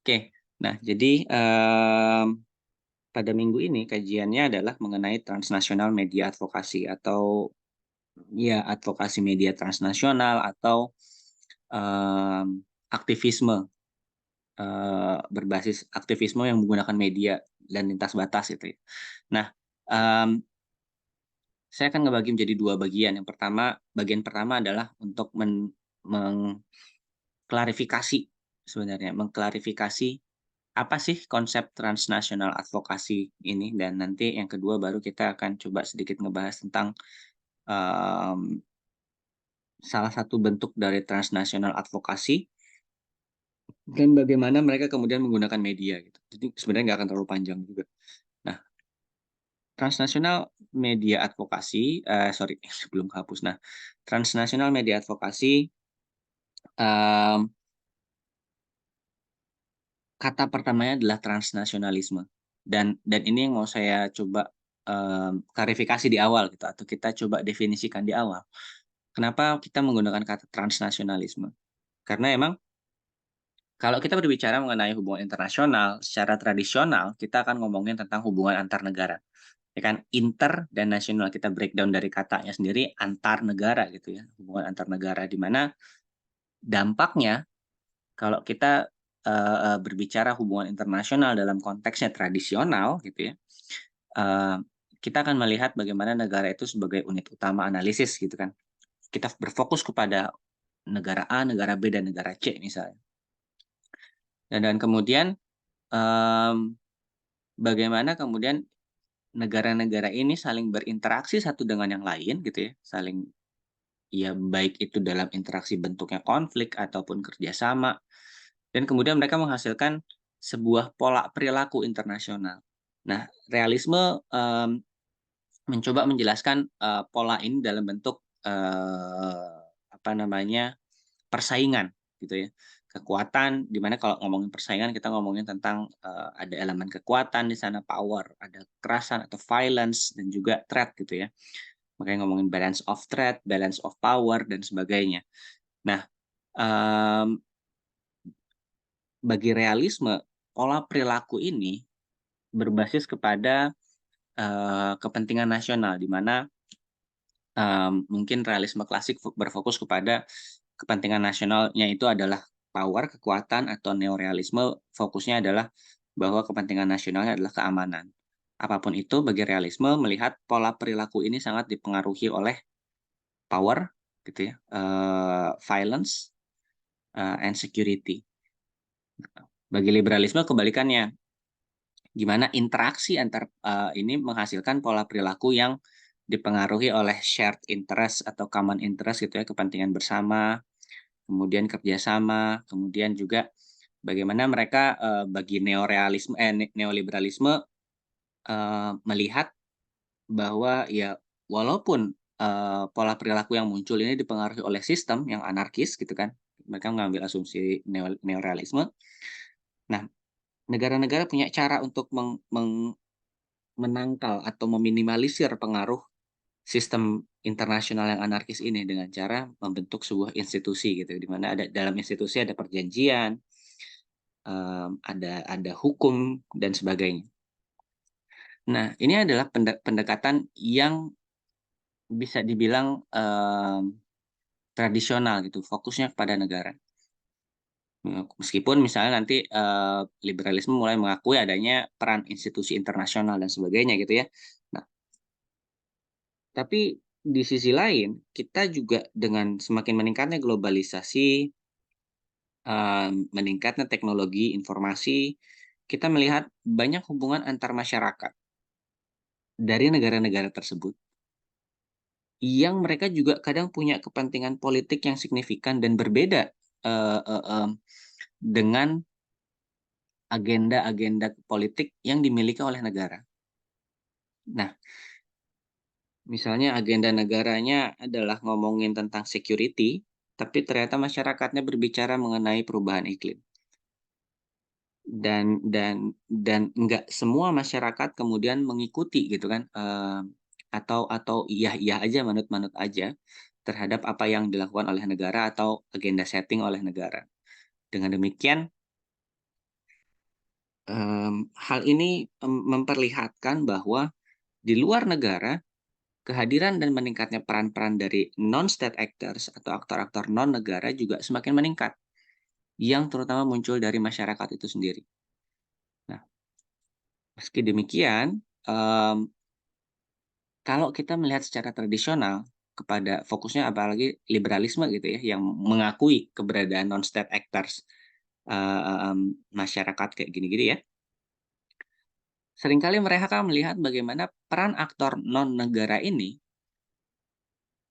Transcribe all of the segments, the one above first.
Oke. Nah, jadi pada minggu ini kajiannya adalah mengenai transnasional media advokasi atau ya advokasi media transnasional atau aktivisme berbasis aktivisme yang menggunakan media dan lintas batas itu ya. Nah, em, saya akan ngebagi menjadi dua bagian. Yang pertama, bagian pertama adalah untuk mengklarifikasi sebenarnya, mengklarifikasi apa sih konsep transnasional advokasi ini, dan nanti yang kedua baru kita akan coba sedikit ngebahas tentang em, salah satu bentuk dari transnasional advokasi dan bagaimana mereka kemudian menggunakan media gitu. Jadi sebenarnya nggak akan terlalu panjang juga. Nah, transnasional media advokasi, sorry sebelum hapus. Nah, transnasional media advokasi, em, kata pertamanya adalah transnasionalisme. Dan ini yang mau saya coba klarifikasi di awal gitu, atau kita coba definisikan di awal. Kenapa kita menggunakan kata transnasionalisme? Karena emang kalau kita berbicara mengenai hubungan internasional, secara tradisional kita akan ngomongin tentang hubungan antar negara. Ya kan, inter dan nasional, kita breakdown dari katanya sendiri antar negara gitu ya, hubungan antar negara, di mana dampaknya kalau kita berbicara hubungan internasional dalam konteksnya tradisional gitu ya, eh, kita akan melihat bagaimana negara itu sebagai unit utama analisis gitu kan. Kita berfokus kepada negara A, negara B, dan negara C misalnya. Dan kemudian em, bagaimana kemudian negara-negara ini saling berinteraksi satu dengan yang lain gitu ya, saling, ya baik itu dalam interaksi bentuknya konflik ataupun kerjasama, dan kemudian mereka menghasilkan sebuah pola perilaku internasional. Nah, realisme mencoba menjelaskan pola ini dalam bentuk apa namanya, persaingan gitu ya. Kekuatan, di mana kalau ngomongin persaingan kita ngomongin tentang ada elemen kekuatan di sana, power, ada kekerasan atau violence, dan juga threat gitu ya. Makanya ngomongin balance of threat, balance of power, dan sebagainya. Nah, em, bagi realisme, pola perilaku ini berbasis kepada kepentingan nasional, di mana mungkin realisme klasik berfokus kepada kepentingan nasionalnya itu adalah power, kekuatan, atau neorealisme fokusnya adalah bahwa kepentingan nasionalnya adalah keamanan. Apapun itu, bagi realisme melihat pola perilaku ini sangat dipengaruhi oleh power, gitu ya, violence, and security. Bagi liberalisme kebalikannya, gimana interaksi antar ini menghasilkan pola perilaku yang dipengaruhi oleh shared interest atau common interest gitu ya, kepentingan bersama, kemudian kerjasama, kemudian juga bagaimana mereka bagi neoliberalisme melihat bahwa ya walaupun pola perilaku yang muncul ini dipengaruhi oleh sistem yang anarkis gitu kan, mereka mengambil asumsi neorealisme. Nah, negara-negara punya cara untuk menangkal atau meminimalisir pengaruh sistem internasional yang anarkis ini dengan cara membentuk sebuah institusi gitu, di mana ada dalam institusi ada perjanjian, ada hukum dan sebagainya. Nah, ini adalah pendekatan yang bisa dibilang tradisional gitu, fokusnya kepada negara. Meskipun misalnya nanti liberalisme mulai mengakui adanya peran institusi internasional dan sebagainya gitu ya. Nah, tapi di sisi lain kita juga dengan semakin meningkatnya globalisasi, meningkatnya teknologi informasi, kita melihat banyak hubungan antar masyarakat dari negara-negara tersebut yang mereka juga kadang punya kepentingan politik yang signifikan dan berbeda dengan agenda-agenda politik yang dimiliki oleh negara. Nah, misalnya agenda negaranya adalah ngomongin tentang security, tapi ternyata masyarakatnya berbicara mengenai perubahan iklim. Dan nggak semua masyarakat kemudian mengikuti gitu kan, atau iya iya aja, manut-manut aja terhadap apa yang dilakukan oleh negara atau agenda setting oleh negara. Dengan demikian hal ini memperlihatkan bahwa di luar negara, kehadiran dan meningkatnya peran-peran dari non-state actors atau aktor-aktor non-negara juga semakin meningkat, yang terutama muncul dari masyarakat itu sendiri. Nah, meski demikian, kalau kita melihat secara tradisional kepada fokusnya apalagi liberalisme gitu ya, yang mengakui keberadaan non-state actors, masyarakat kayak gini-gini ya, seringkali mereka melihat bagaimana peran aktor non-negara ini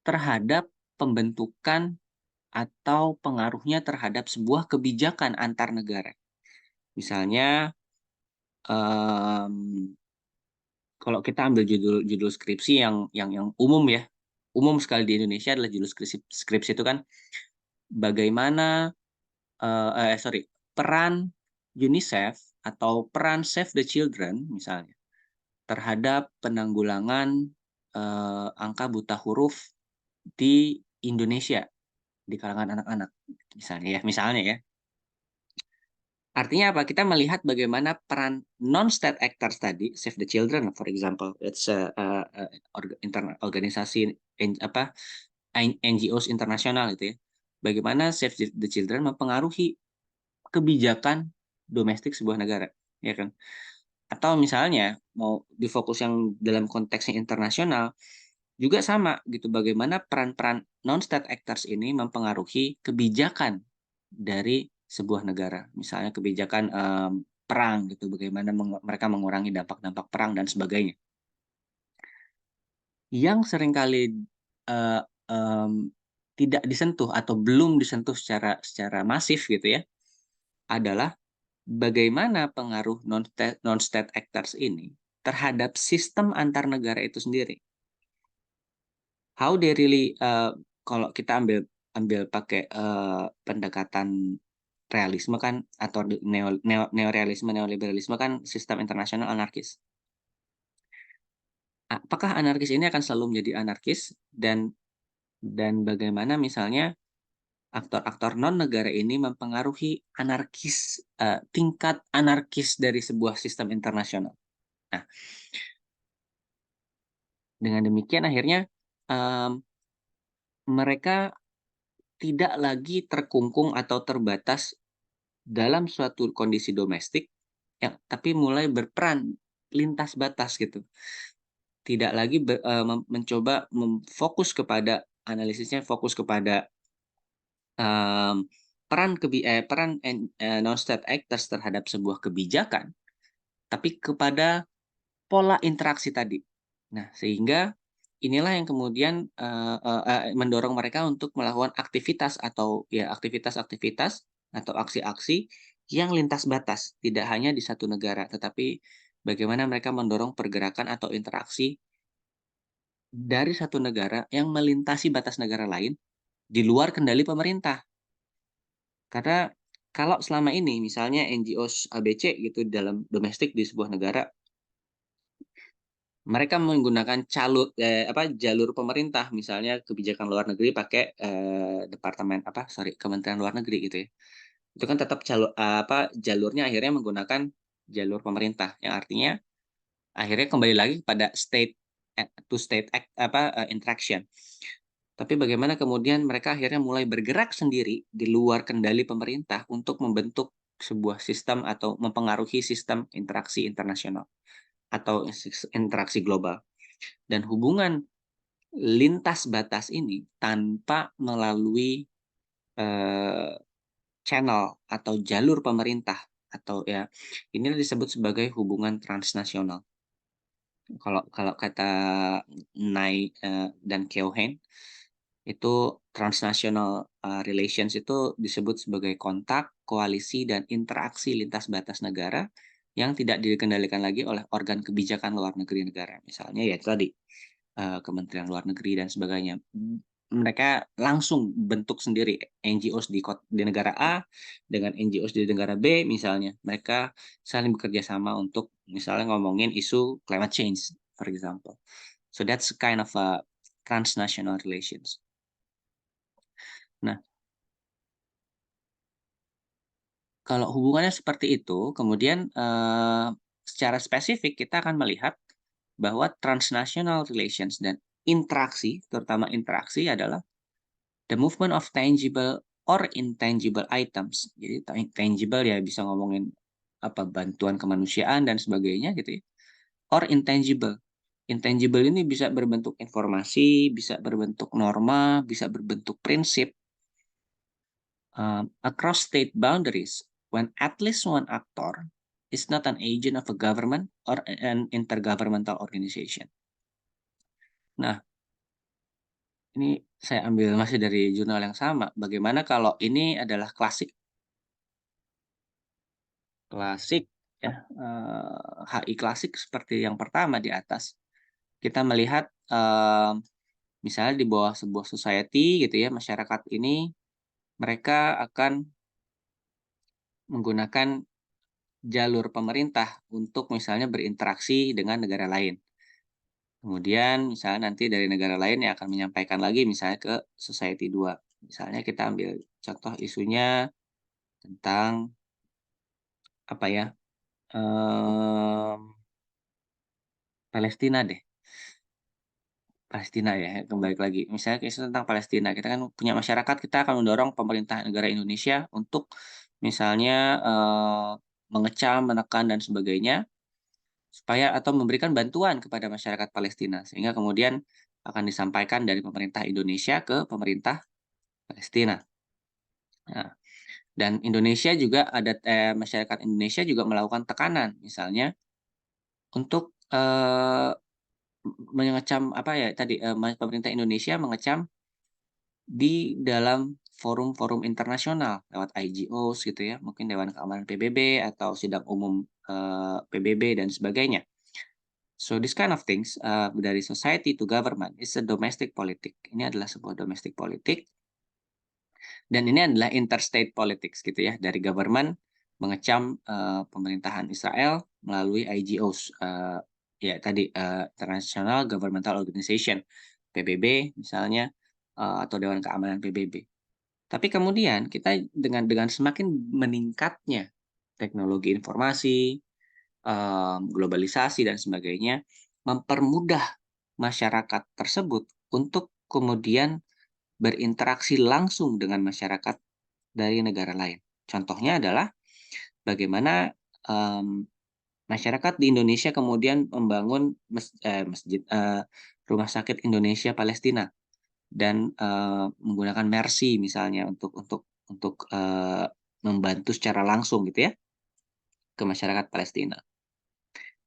terhadap pembentukan atau pengaruhnya terhadap sebuah kebijakan antar negara. Misalnya, mmm, kalau kita ambil judul skripsi yang umum ya, umum sekali di Indonesia adalah judul skripsi skripsi itu kan bagaimana, sorry, peran UNICEF atau peran Save the Children misalnya, terhadap penanggulangan, angka buta huruf di Indonesia, di kalangan anak-anak, misalnya ya. Artinya apa? Kita melihat bagaimana peran non-state actors tadi, Save the Children for example, it's organisasi NGOs internasional itu ya. Bagaimana Save the Children mempengaruhi kebijakan domestik sebuah negara, ya kan? Atau misalnya mau di fokus yang dalam konteksnya internasional, juga sama gitu, bagaimana peran-peran non-state actors ini mempengaruhi kebijakan dari sebuah negara. Misalnya kebijakan, perang gitu, bagaimana mereka mengurangi dampak-dampak perang dan sebagainya. Yang seringkali, eee, mmm, tidak disentuh atau belum disentuh secara secara masif gitu ya, adalah bagaimana pengaruh non-state actors ini terhadap sistem antar negara itu sendiri. How they really, kalau kita ambil ambil pakai, pendekatan realisme kan atau neorealisme, neoliberalisme kan sistem internasional anarkis. Apakah anarkis ini akan selalu menjadi anarkis dan bagaimana misalnya aktor-aktor non-negara ini mempengaruhi tingkat anarkis dari sebuah sistem internasional. Nah, dengan demikian akhirnya, mmm, mereka tidak lagi terkungkung atau terbatas dalam suatu kondisi domestik, ya, tapi mulai berperan lintas batas gitu. Tidak lagi mencoba fokus kepada analisisnya fokus kepada, mmm, peran non-state actors terhadap sebuah kebijakan, tapi kepada pola interaksi tadi. Nah, sehingga inilah yang kemudian, mendorong mereka untuk melakukan aktivitas atau ya aktivitas-aktivitas atau aksi-aksi yang lintas batas, tidak hanya di satu negara, tetapi bagaimana mereka mendorong pergerakan atau interaksi dari satu negara yang melintasi batas negara lain di luar kendali pemerintah. Karena kalau selama ini misalnya NGOs ABC gitu dalam domestik di sebuah negara, mereka menggunakan jalur pemerintah, misalnya kebijakan luar negeri pakai, Kementerian Luar Negeri gitu ya. Itu kan tetap jalurnya akhirnya menggunakan jalur pemerintah, yang artinya akhirnya kembali lagi pada to state interaction. Tapi bagaimana kemudian mereka akhirnya mulai bergerak sendiri di luar kendali pemerintah untuk membentuk sebuah sistem atau mempengaruhi sistem interaksi internasional atau interaksi global. Dan hubungan lintas batas ini tanpa melalui, eee, channel atau jalur pemerintah atau ya, ini disebut sebagai hubungan transnasional. Kalau kalau kata Nye, dan Keohane, itu transnational, relations itu disebut sebagai kontak, koalisi, dan interaksi lintas batas negara yang tidak dikendalikan lagi oleh organ kebijakan luar negeri negara. Misalnya ya tadi, Kementerian Luar Negeri dan sebagainya. Mereka langsung bentuk sendiri NGOs di negara A dengan NGOs di negara B misalnya. Mereka saling bekerja sama untuk misalnya ngomongin isu climate change, for example. So that's kind of a transnational relations. Nah, kalau hubungannya seperti itu, kemudian, secara spesifik kita akan melihat bahwa transnational relations dan interaksi, terutama interaksi adalah the movement of tangible or intangible items. Jadi tangible ya bisa ngomongin apa, bantuan kemanusiaan dan sebagainya gitu ya, or intangible. Intangible ini bisa berbentuk informasi, bisa berbentuk norma, bisa berbentuk prinsip, across state boundaries when at least one actor is not an agent of a government or an intergovernmental organization. Nah, ini saya ambil masih dari jurnal yang sama. Bagaimana kalau ini adalah klasik klasik ya, HI klasik seperti yang pertama di atas. Kita melihat, misalnya di bawah sebuah society gitu ya, masyarakat ini mereka akan menggunakan jalur pemerintah untuk misalnya berinteraksi dengan negara lain. Kemudian misalnya nanti dari negara lain yang akan menyampaikan lagi misalnya ke society 2. Misalnya kita ambil contoh isunya tentang apa ya, mmm, Palestina deh. Palestina ya, kembali lagi. Misalnya isu tentang Palestina, kita kan punya masyarakat, kita akan mendorong pemerintah negara Indonesia untuk misalnya, mengecam, menekan, dan sebagainya, supaya atau memberikan bantuan kepada masyarakat Palestina, sehingga kemudian akan disampaikan dari pemerintah Indonesia ke pemerintah Palestina. Nah, dan Indonesia juga ada masyarakat Indonesia juga melakukan tekanan, misalnya untuk, mengecam apa ya tadi, pemerintah Indonesia mengecam di dalam forum-forum internasional lewat IGOs gitu ya, mungkin Dewan Keamanan PBB atau sidang umum, PBB dan sebagainya. So this kind of things, dari society to government is a domestic politic. Ini adalah sebuah domestic politik dan ini adalah interstate politics gitu ya, dari government mengecam, pemerintahan Israel melalui IGOs, ya tadi, International Governmental Organization, PBB misalnya, atau Dewan Keamanan PBB. Tapi kemudian kita dengan semakin meningkatnya teknologi informasi, globalisasi dan sebagainya, mempermudah masyarakat tersebut untuk kemudian berinteraksi langsung dengan masyarakat dari negara lain. Contohnya adalah bagaimana, masyarakat di Indonesia kemudian membangun masjid, rumah sakit Indonesia Palestina. Dan, menggunakan Mercy misalnya untuk membantu secara langsung gitu ya, ke masyarakat Palestina.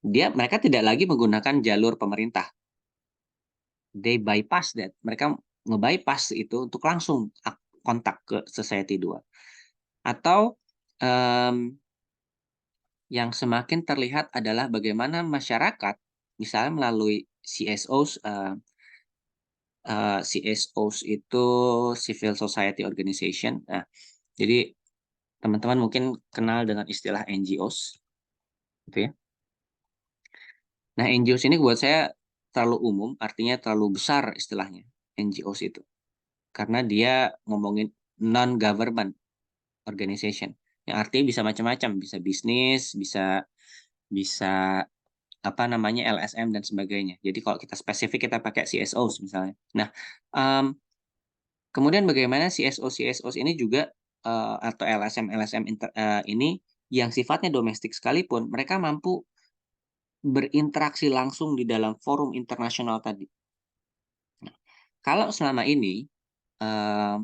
Mereka tidak lagi menggunakan jalur pemerintah, they bypass that, mereka nge-bypass itu untuk langsung kontak ke Society 2. Atau, mmm, yang semakin terlihat adalah bagaimana masyarakat, misalnya melalui CSOs, CSOs itu Civil Society Organization. Nah, jadi teman-teman mungkin kenal dengan istilah NGOs, gitu ya. Nah, NGOs ini buat saya terlalu umum, artinya terlalu besar istilahnya, NGOs itu. Karena dia ngomongin non-government organization, yang artinya bisa macam-macam, bisa bisnis, bisa bisa apa namanya, LSM dan sebagainya. Jadi kalau kita spesifik kita pakai CSOs misalnya. Nah, mmm, kemudian bagaimana CSOs ini juga, atau LSM-LSM ini yang sifatnya domestik sekalipun, mereka mampu berinteraksi langsung di dalam forum internasional tadi. Nah, kalau selama ini,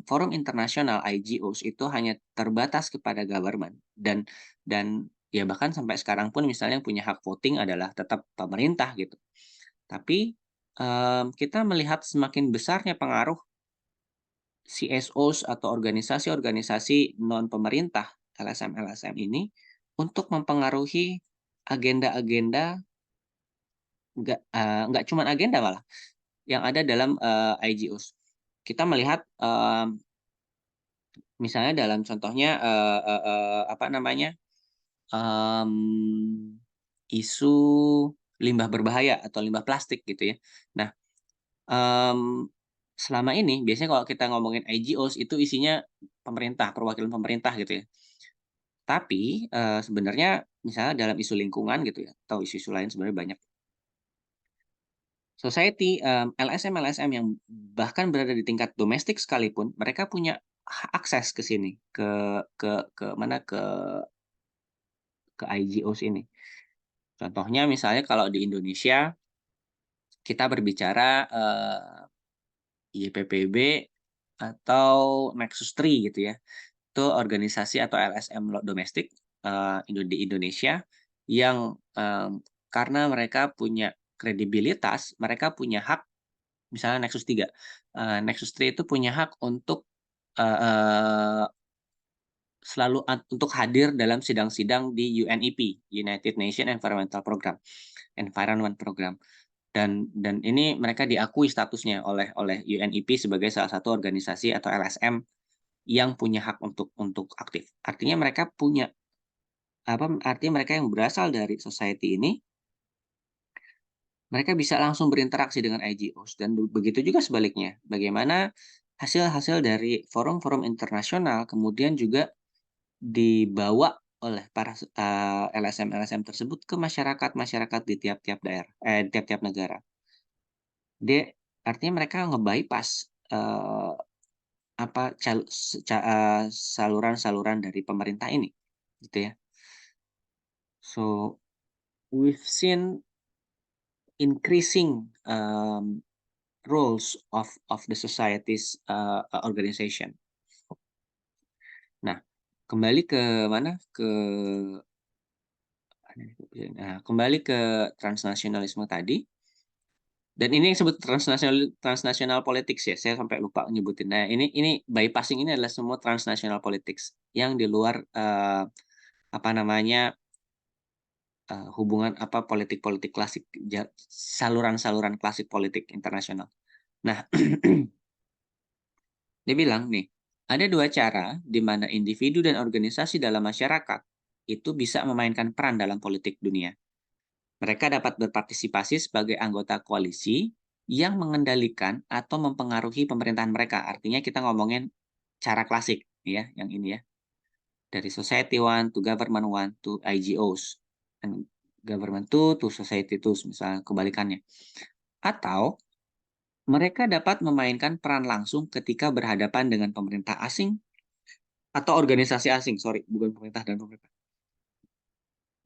forum internasional IGOs itu hanya terbatas kepada government dan ya bahkan sampai sekarang pun misalnya yang punya hak voting adalah tetap pemerintah gitu. Tapi, kita melihat semakin besarnya pengaruh CSOs atau organisasi-organisasi non pemerintah, LSM-LSM ini, untuk mempengaruhi agenda-agenda, nggak cuman agenda malah, yang ada dalam, IGOs. Kita melihat, misalnya dalam contohnya, apa namanya, mmm, isu limbah berbahaya atau limbah plastik gitu ya. Nah, selama ini biasanya kalau kita ngomongin IGOs itu isinya pemerintah, perwakilan pemerintah gitu ya. Tapi, sebenarnya misalnya dalam isu lingkungan gitu ya, atau isu-isu lain sebenarnya banyak. Society, LSM-LSM yang bahkan berada di tingkat domestik sekalipun, mereka punya akses ke sini, ke mana, ke IGOs ini. Contohnya misalnya kalau di Indonesia, kita berbicara, YPPB atau Nexus 3 gitu ya. Itu organisasi atau LSM domestik, di Indonesia yang, karena mereka punya kredibilitas, mereka punya hak misalnya Nexus 3, Nexus 3 itu punya hak untuk, eee selalu untuk hadir dalam sidang-sidang di UNEP, United Nations Environment Program. Dan ini mereka diakui statusnya oleh UNEP sebagai salah satu organisasi atau LSM yang punya hak untuk aktif. Artinya mereka punya artinya mereka yang berasal dari society ini, mereka bisa langsung berinteraksi dengan IGOs dan begitu juga sebaliknya. Bagaimana hasil-hasil dari forum-forum internasional kemudian juga dibawa oleh para LSM-LSM tersebut ke masyarakat-masyarakat di tiap-tiap daerah tiap-tiap negara. Dia artinya mereka nge-bypass, apa, saluran-saluran dari pemerintah ini, gitu ya. So, we've seen increasing, roles of the societies, organization. Nah, kembali ke mana, kembali ke transnasionalisme tadi. Dan ini yang disebut transnational politics ya, saya sampai lupa nyebutin. Nah, ini bypassing ini adalah semua transnational politics yang di luar, apa namanya, hubungan apa, politik-politik klasik, saluran-saluran klasik politik internasional. Nah, dia bilang nih, ada 2 cara di mana individu dan organisasi dalam masyarakat itu bisa memainkan peran dalam politik dunia. Mereka dapat berpartisipasi sebagai anggota koalisi yang mengendalikan atau mempengaruhi pemerintahan mereka. Artinya kita ngomongin cara klasik ya, yang ini ya. Dari society one to government one to IGOs. And government two to society two, misalnya kebalikannya. Atau mereka dapat memainkan peran langsung ketika berhadapan dengan pemerintah asing atau organisasi asing, sorry, bukan pemerintah dan pemerintah.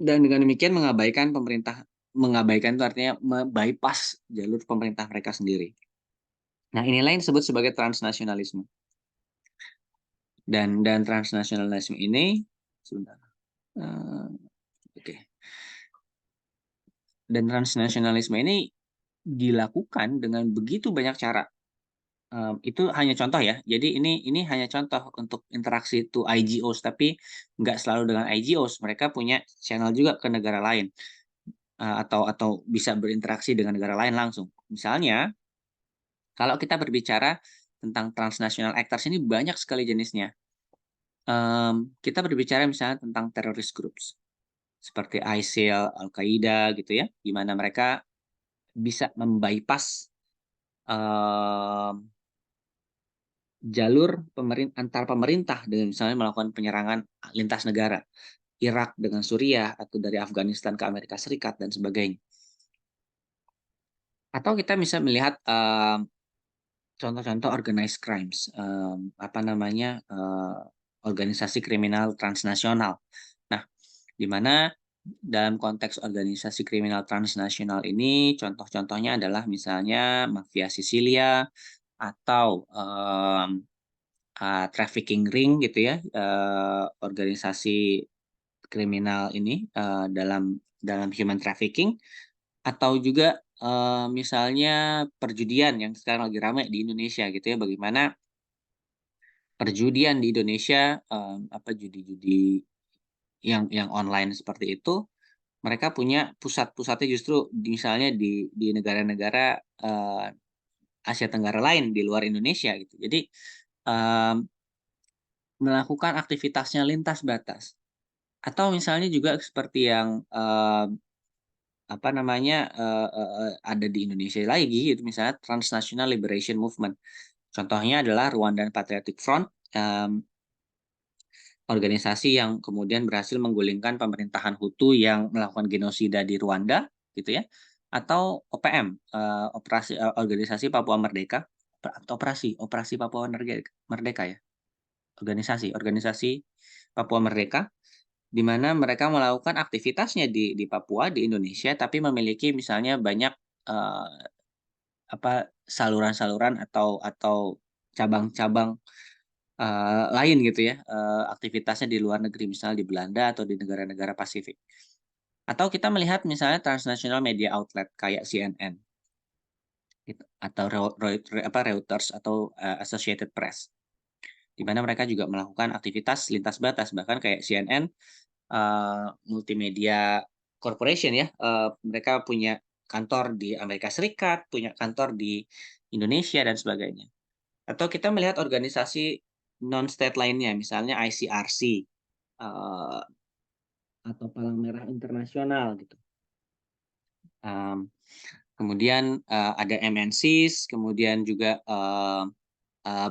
Dan dengan demikian mengabaikan itu artinya bypass jalur pemerintah mereka sendiri. Nah, inilah yang disebut sebagai transnasionalisme. Dan transnasionalisme ini sebentar. Oke. Dan transnasionalisme ini dilakukan dengan begitu banyak cara. Itu hanya contoh ya. Jadi ini hanya contoh untuk interaksi to IGOs, tapi nggak selalu dengan IGOs. Mereka punya channel juga ke negara lain, atau bisa berinteraksi dengan negara lain langsung. Misalnya, kalau kita berbicara tentang transnational actors ini banyak sekali jenisnya. Kita berbicara misalnya tentang teroris groups seperti ISIL, Al-Qaeda gitu ya, di mana mereka bisa membypass, jalur antar pemerintah dengan misalnya melakukan penyerangan lintas negara, Irak dengan Suriah atau dari Afghanistan ke Amerika Serikat dan sebagainya. Atau kita bisa melihat, contoh-contoh organized crimes, apa namanya, organisasi kriminal transnasional. Nah, di mana dalam konteks organisasi kriminal transnasional ini contoh-contohnya adalah misalnya mafia Sisilia atau, trafficking ring gitu ya, organisasi kriminal ini, dalam dalam human trafficking atau juga, misalnya perjudian yang sekarang lagi ramai di Indonesia gitu ya, bagaimana perjudian di Indonesia, apa, judi-judi yang online seperti itu, mereka punya pusat-pusatnya justru misalnya di negara-negara, Asia Tenggara lain di luar Indonesia gitu. Jadi, mmm, melakukan aktivitasnya lintas batas atau misalnya juga seperti yang, apa namanya, ada di Indonesia lagi gitu, misalnya Transnational Liberation Movement. Contohnya adalah Rwandan Patriotic Front, organisasi yang kemudian berhasil menggulingkan pemerintahan Hutu yang melakukan genosida di Rwanda, gitu ya, atau OPM, Organisasi Papua Merdeka, atau Operasi Papua Merdeka ya, organisasi Papua Merdeka, di mana mereka melakukan aktivitasnya di Papua, di Indonesia, tapi memiliki misalnya banyak eh, saluran-saluran atau cabang-cabang lain gitu ya, aktivitasnya di luar negeri, misalnya di Belanda atau di negara-negara Pasifik. Atau kita melihat misalnya transnational media outlet kayak CNN gitu, atau Reuters atau Associated Press, di mana mereka juga melakukan aktivitas lintas batas, bahkan kayak CNN, Multimedia Corporation ya, mereka punya kantor di Amerika Serikat, punya kantor di Indonesia dan sebagainya. Atau kita melihat organisasi non-state lainnya, misalnya ICRC, atau Palang Merah Internasional gitu. Kemudian ada MNCs, kemudian juga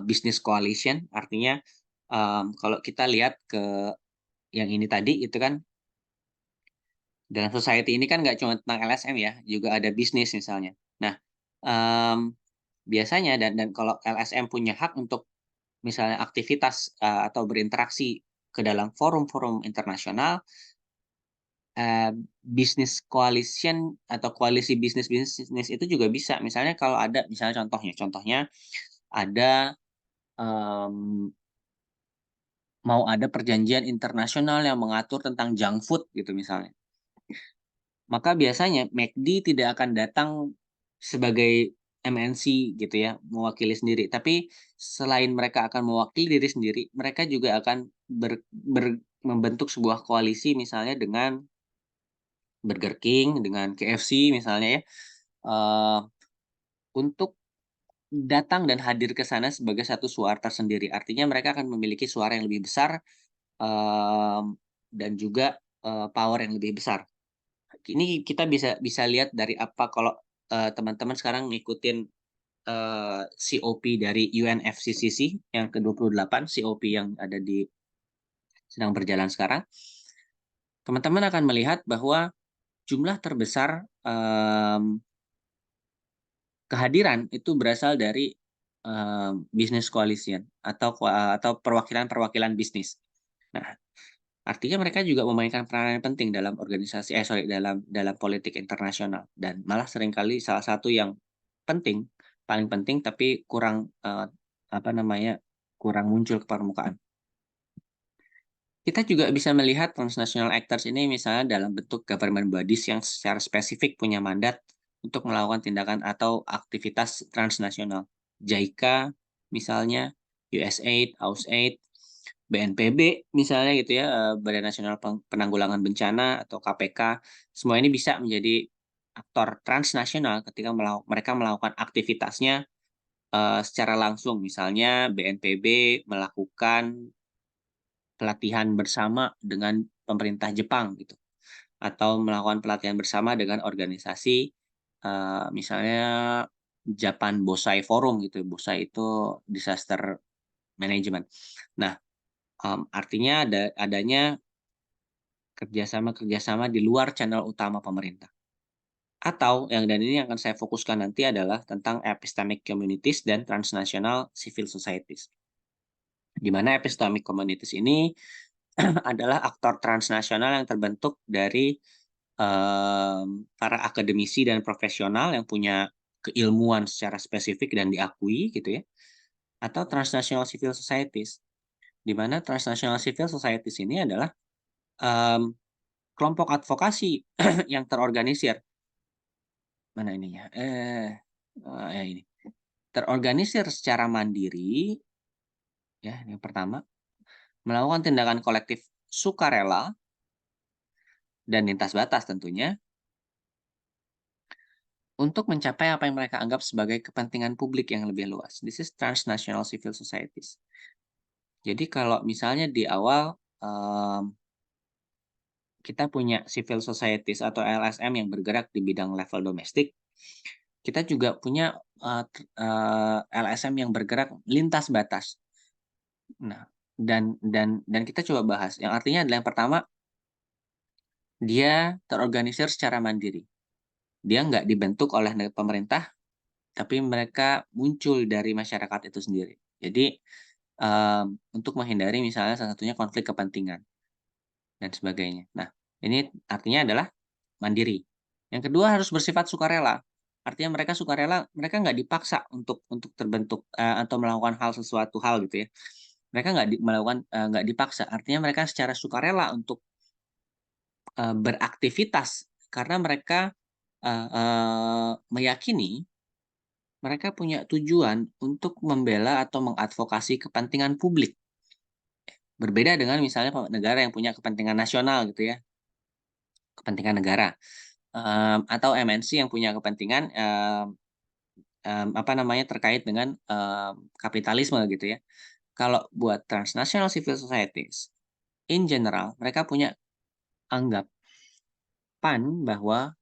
Business Coalition, artinya kalau kita lihat ke yang ini tadi itu kan, dalam society ini kan nggak cuma tentang LSM ya, juga ada bisnis misalnya. Nah, biasanya dan kalau LSM punya hak untuk misalnya aktivitas atau berinteraksi ke dalam forum-forum internasional, bisnis coalition atau koalisi bisnis itu juga bisa. Misalnya kalau ada, misalnya contohnya ada mau ada perjanjian internasional yang mengatur tentang junk food gitu misalnya. Maka biasanya McD tidak akan datang sebagai MNC gitu ya, mewakili sendiri. Tapi selain mereka akan mewakili diri sendiri, mereka juga akan membentuk sebuah koalisi misalnya dengan Burger King, dengan KFC misalnya ya, eee, untuk datang dan hadir ke sana sebagai satu suara tersendiri. Artinya mereka akan memiliki suara yang lebih besar, dan juga, power yang lebih besar. Ini kita bisa bisa lihat dari apa, kalau, teman-teman sekarang ngikutin, COP dari UNFCCC yang ke-28, COP yang sedang berjalan sekarang, teman-teman akan melihat bahwa jumlah terbesar, kehadiran itu berasal dari, business coalition atau perwakilan-perwakilan bisnis. Nah, artinya mereka juga memainkan peranan yang penting dalam dalam dalam politik internasional, dan malah seringkali salah satu yang penting, paling penting tapi kurang, apa namanya, kurang muncul ke permukaan. Kita juga bisa melihat transnational actors ini misalnya dalam bentuk government bodies yang secara spesifik punya mandat untuk melakukan tindakan atau aktivitas transnasional. JICA misalnya, USAID, AUSAID, BNPB misalnya gitu ya, Badan Nasional Penanggulangan Bencana atau KPK, semua ini bisa menjadi aktor transnasional ketika mereka melakukan aktivitasnya secara langsung. Misalnya BNPB melakukan pelatihan bersama dengan pemerintah Jepang gitu, atau melakukan pelatihan bersama dengan organisasi, misalnya Japan Bosai Forum gitu. Bosai itu disaster management. Nah, artinya adanya kerjasama-kerjasama di luar channel utama pemerintah. Atau dan ini yang akan saya fokuskan nanti adalah tentang epistemic communities dan transnational civil societies. Di mana epistemic communities ini adalah aktor transnasional yang terbentuk dari para akademisi dan profesional yang punya keilmuan secara spesifik dan diakui gitu ya, atau transnational civil societies, di mana transnational civil societies ini adalah um, kelompok advokasi yang terorganisir. Mana ininya? Ini terorganisir secara mandiri, ya, yang pertama, melakukan tindakan kolektif sukarela dan lintas batas tentunya, untuk mencapai apa yang mereka anggap sebagai kepentingan publik yang lebih luas. This is transnational civil societies. Jadi kalau misalnya di awal kita punya civil societies atau LSM yang bergerak di bidang level domestik, kita juga punya LSM yang bergerak lintas batas. Nah, dan kita coba bahas, yang artinya adalah yang pertama, dia terorganisir secara mandiri. Dia nggak dibentuk oleh pemerintah, tapi mereka muncul dari masyarakat itu sendiri. Jadi, untuk menghindari misalnya salah satunya konflik kepentingan dan sebagainya. Nah, ini artinya adalah mandiri. Yang kedua harus bersifat sukarela. Artinya mereka sukarela, mereka nggak dipaksa untuk terbentuk, atau melakukan sesuatu hal gitu ya. Mereka nggak dipaksa, artinya mereka secara sukarela untuk, beraktivitas karena mereka, meyakini mereka punya tujuan untuk membela atau mengadvokasi kepentingan publik. Berbeda dengan misalnya negara yang punya kepentingan nasional gitu ya, kepentingan negara, atau MNC yang punya kepentingan, apa namanya, terkait dengan, kapitalisme gitu ya. Kalau buat transnational civil societies, in general mereka punya anggapan bahwa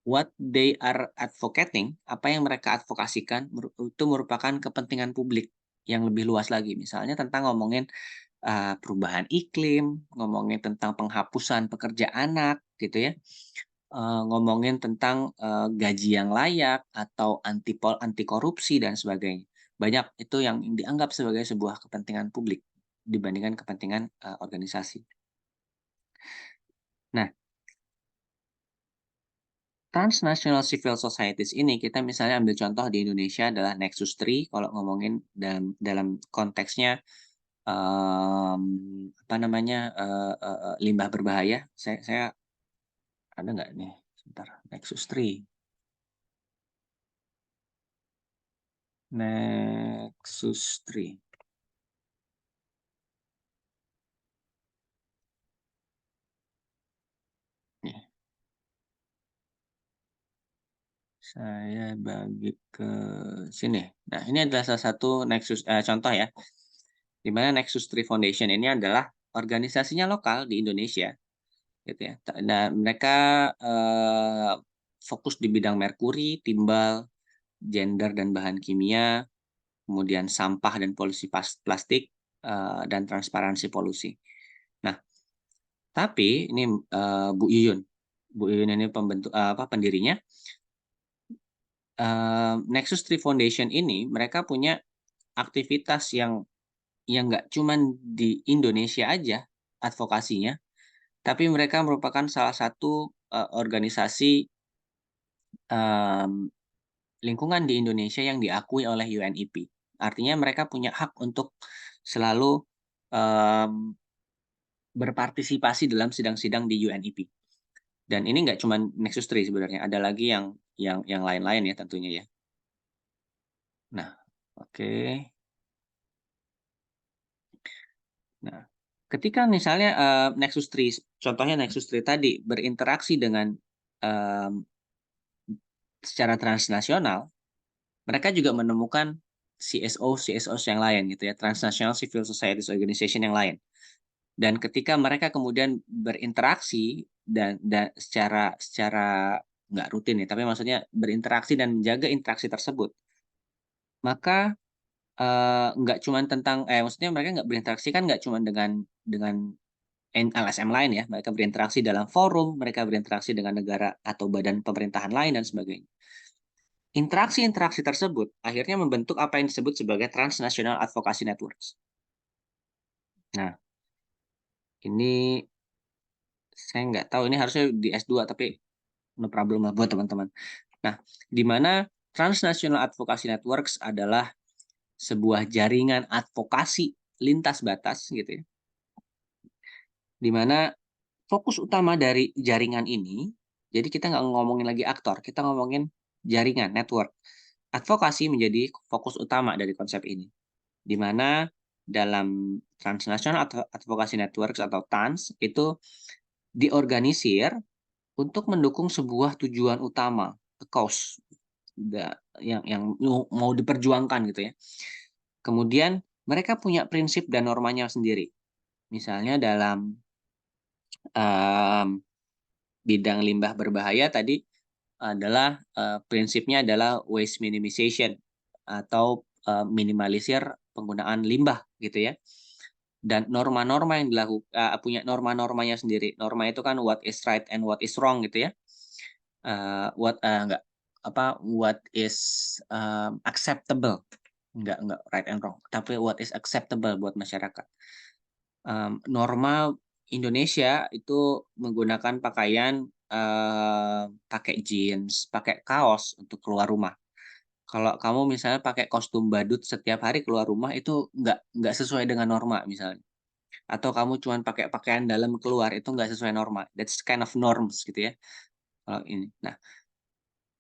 what they are advocating, apa yang mereka advokasikan itu merupakan kepentingan publik yang lebih luas lagi. Misalnya tentang ngomongin, perubahan iklim, ngomongin tentang penghapusan pekerja anak gitu ya, ngomongin tentang, gaji yang layak atau anti korupsi dan sebagainya. Banyak itu yang dianggap sebagai sebuah kepentingan publik dibandingkan kepentingan, organisasi. Nah, transnational civil societies ini kita misalnya ambil contoh di Indonesia adalah Nexus 3 kalau ngomongin dalam dalam konteksnya, apa namanya, limbah berbahaya. Saya ada nggak nih? Sebentar, Nexus 3. Nexus 3. Nih, saya bagi ke sini. Nah, ini adalah salah satu Nexus, contoh ya, di mana Nexus 3 Foundation ini adalah organisasinya lokal di Indonesia. Gitu ya. Dan mereka, fokus di bidang merkuri, timbal, gender dan bahan kimia, kemudian sampah dan polusi plastik, dan transparansi polusi. Nah, tapi ini, Bu Yuyun. Bu Yuyun ini pendirinya, Nexus 3 Foundation ini mereka punya aktivitas yang nggak cuman di Indonesia aja advokasinya, tapi mereka merupakan salah satu, organisasi, mmm lingkungan di Indonesia yang diakui oleh UNEP. Artinya mereka punya hak untuk selalu, mmm, berpartisipasi dalam sidang-sidang di UNEP. Dan ini nggak cuma Nexus 3 sebenarnya, ada lagi yang lain-lain ya tentunya ya. Nah, oke. Nah, ketika misalnya, Nexus 3, contohnya Nexus 3 tadi berinteraksi dengan, mmm, secara transnasional, mereka juga menemukan CSO-CSOs yang lain gitu ya, Transnational Civil Societies Organization yang lain. Dan ketika mereka kemudian berinteraksi dan secara secara nggak rutin ya, tapi maksudnya berinteraksi dan menjaga interaksi tersebut, maka, nggak cuman tentang maksudnya mereka nggak berinteraksi kan nggak cuman dengan LSM lain ya, mereka berinteraksi dalam forum, mereka berinteraksi dengan negara atau badan pemerintahan lain dan sebagainya. Interaksi-interaksi tersebut akhirnya membentuk apa yang disebut sebagai Transnational Advocacy Networks. Nah, ini saya nggak tahu ini harusnya di S2 tapi no problem lah buat teman-teman. Nah, di mana Transnational Advocacy Networks adalah sebuah jaringan advokasi lintas batas gitu ya, di mana fokus utama dari jaringan ini, jadi kita nggak ngomongin lagi aktor, kita ngomongin jaringan, network. Advokasi menjadi fokus utama dari konsep ini, di mana dalam Transnational Advocacy Networks atau TANS itu diorganisir untuk mendukung sebuah tujuan utama, a cause, yang mau diperjuangkan gitu ya. Kemudian mereka punya prinsip dan normanya sendiri. Misalnya dalam, mmm, bidang limbah berbahaya tadi adalah, prinsipnya adalah waste minimization atau, minimalisir penggunaan limbah gitu ya. dan norma-norma yang punya norma-normanya sendiri. Norma itu kan what is right and what is wrong gitu ya. Enggak, what is, acceptable, enggak right and wrong, tapi what is acceptable buat masyarakat. Norma Indonesia itu menggunakan pakaian, pakai jeans, pakai kaos untuk keluar rumah. Kalau kamu misalnya pakai kostum badut setiap hari keluar rumah itu nggak sesuai dengan norma misalnya. Atau kamu cuman pakai pakaian dalam keluar itu nggak sesuai norma. That's kind of norms gitu ya, kalau ini. Nah,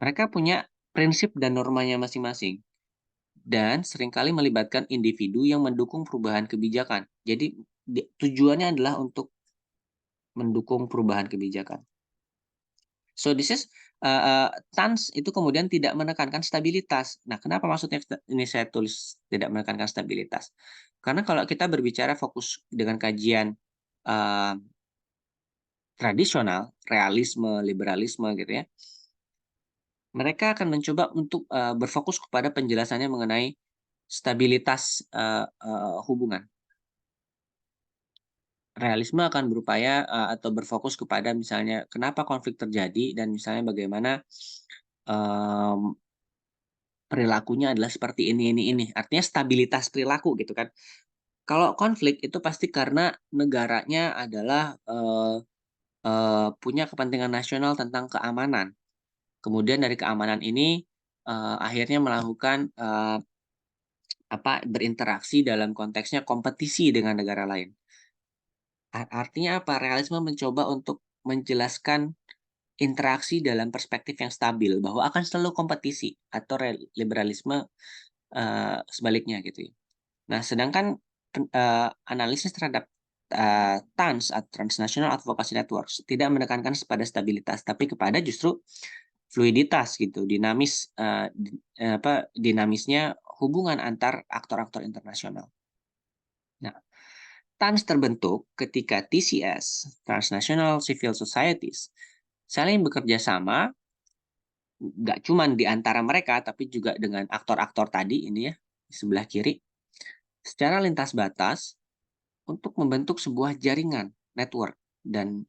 mereka punya prinsip dan normanya masing-masing dan seringkali melibatkan individu yang mendukung perubahan kebijakan. Jadi tujuannya adalah untuk mendukung perubahan kebijakan. So this is TANS itu kemudian tidak menekankan stabilitas. Nah, kenapa maksudnya ini saya tulis tidak menekankan stabilitas? Karena kalau kita berbicara fokus dengan kajian uh, tradisional, realisme, liberalisme gitu ya, mereka akan mencoba untuk berfokus kepada penjelasannya mengenai stabilitas hubungan. Realisme akan berupaya atau berfokus kepada misalnya kenapa konflik terjadi dan misalnya bagaimana um, perilakunya adalah seperti ini. Artinya stabilitas perilaku gitu kan. Kalau konflik itu pasti karena negaranya adalah punya kepentingan nasional tentang keamanan. Kemudian dari keamanan ini akhirnya melakukan berinteraksi dalam konteksnya kompetisi dengan negara lain. Artinya apa? Realisme mencoba untuk menjelaskan interaksi dalam perspektif yang stabil bahwa akan selalu kompetisi atau liberalisme sebaliknya gitu ya. Nah, sedangkan analisis terhadap TANS atau Transnational Advocacy Networks tidak menekankan pada stabilitas, tapi kepada justru fluiditas gitu, dinamisnya hubungan antar aktor-aktor internasional. Nah, TANS terbentuk ketika TCS, Transnational Civil Societies, saling bekerja sama, nggak cuma di antara mereka, tapi juga dengan aktor-aktor tadi ini ya, di sebelah kiri, secara lintas batas untuk membentuk sebuah jaringan network dan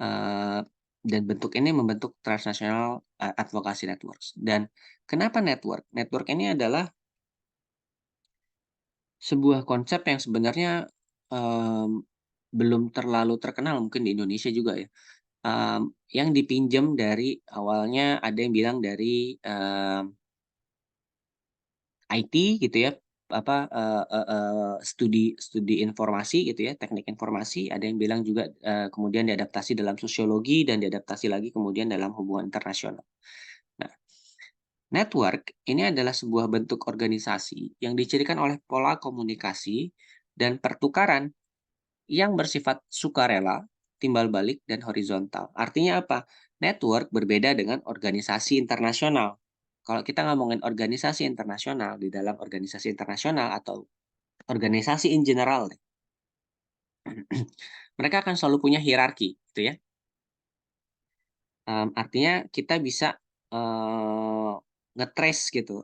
uh, bentuk ini membentuk transnational advocacy networks. Dan kenapa network? Network ini adalah sebuah konsep yang sebenarnya belum terlalu terkenal mungkin di Indonesia juga ya. Yang dipinjam dari awalnya ada yang bilang dari IT gitu ya, studi studi informasi gitu ya, teknik informasi, ada yang bilang juga, kemudian diadaptasi dalam sosiologi dan diadaptasi lagi kemudian dalam hubungan internasional. Nah, network ini adalah sebuah bentuk organisasi yang dicirikan oleh pola komunikasi dan pertukaran yang bersifat sukarela, timbal balik, dan horizontal. Artinya apa? Network berbeda dengan organisasi internasional. Kalau kita ngomongin organisasi internasional, di dalam organisasi internasional atau organisasi in general, mereka akan selalu punya hierarki, gitu ya. Artinya kita bisa nge-trace gitu,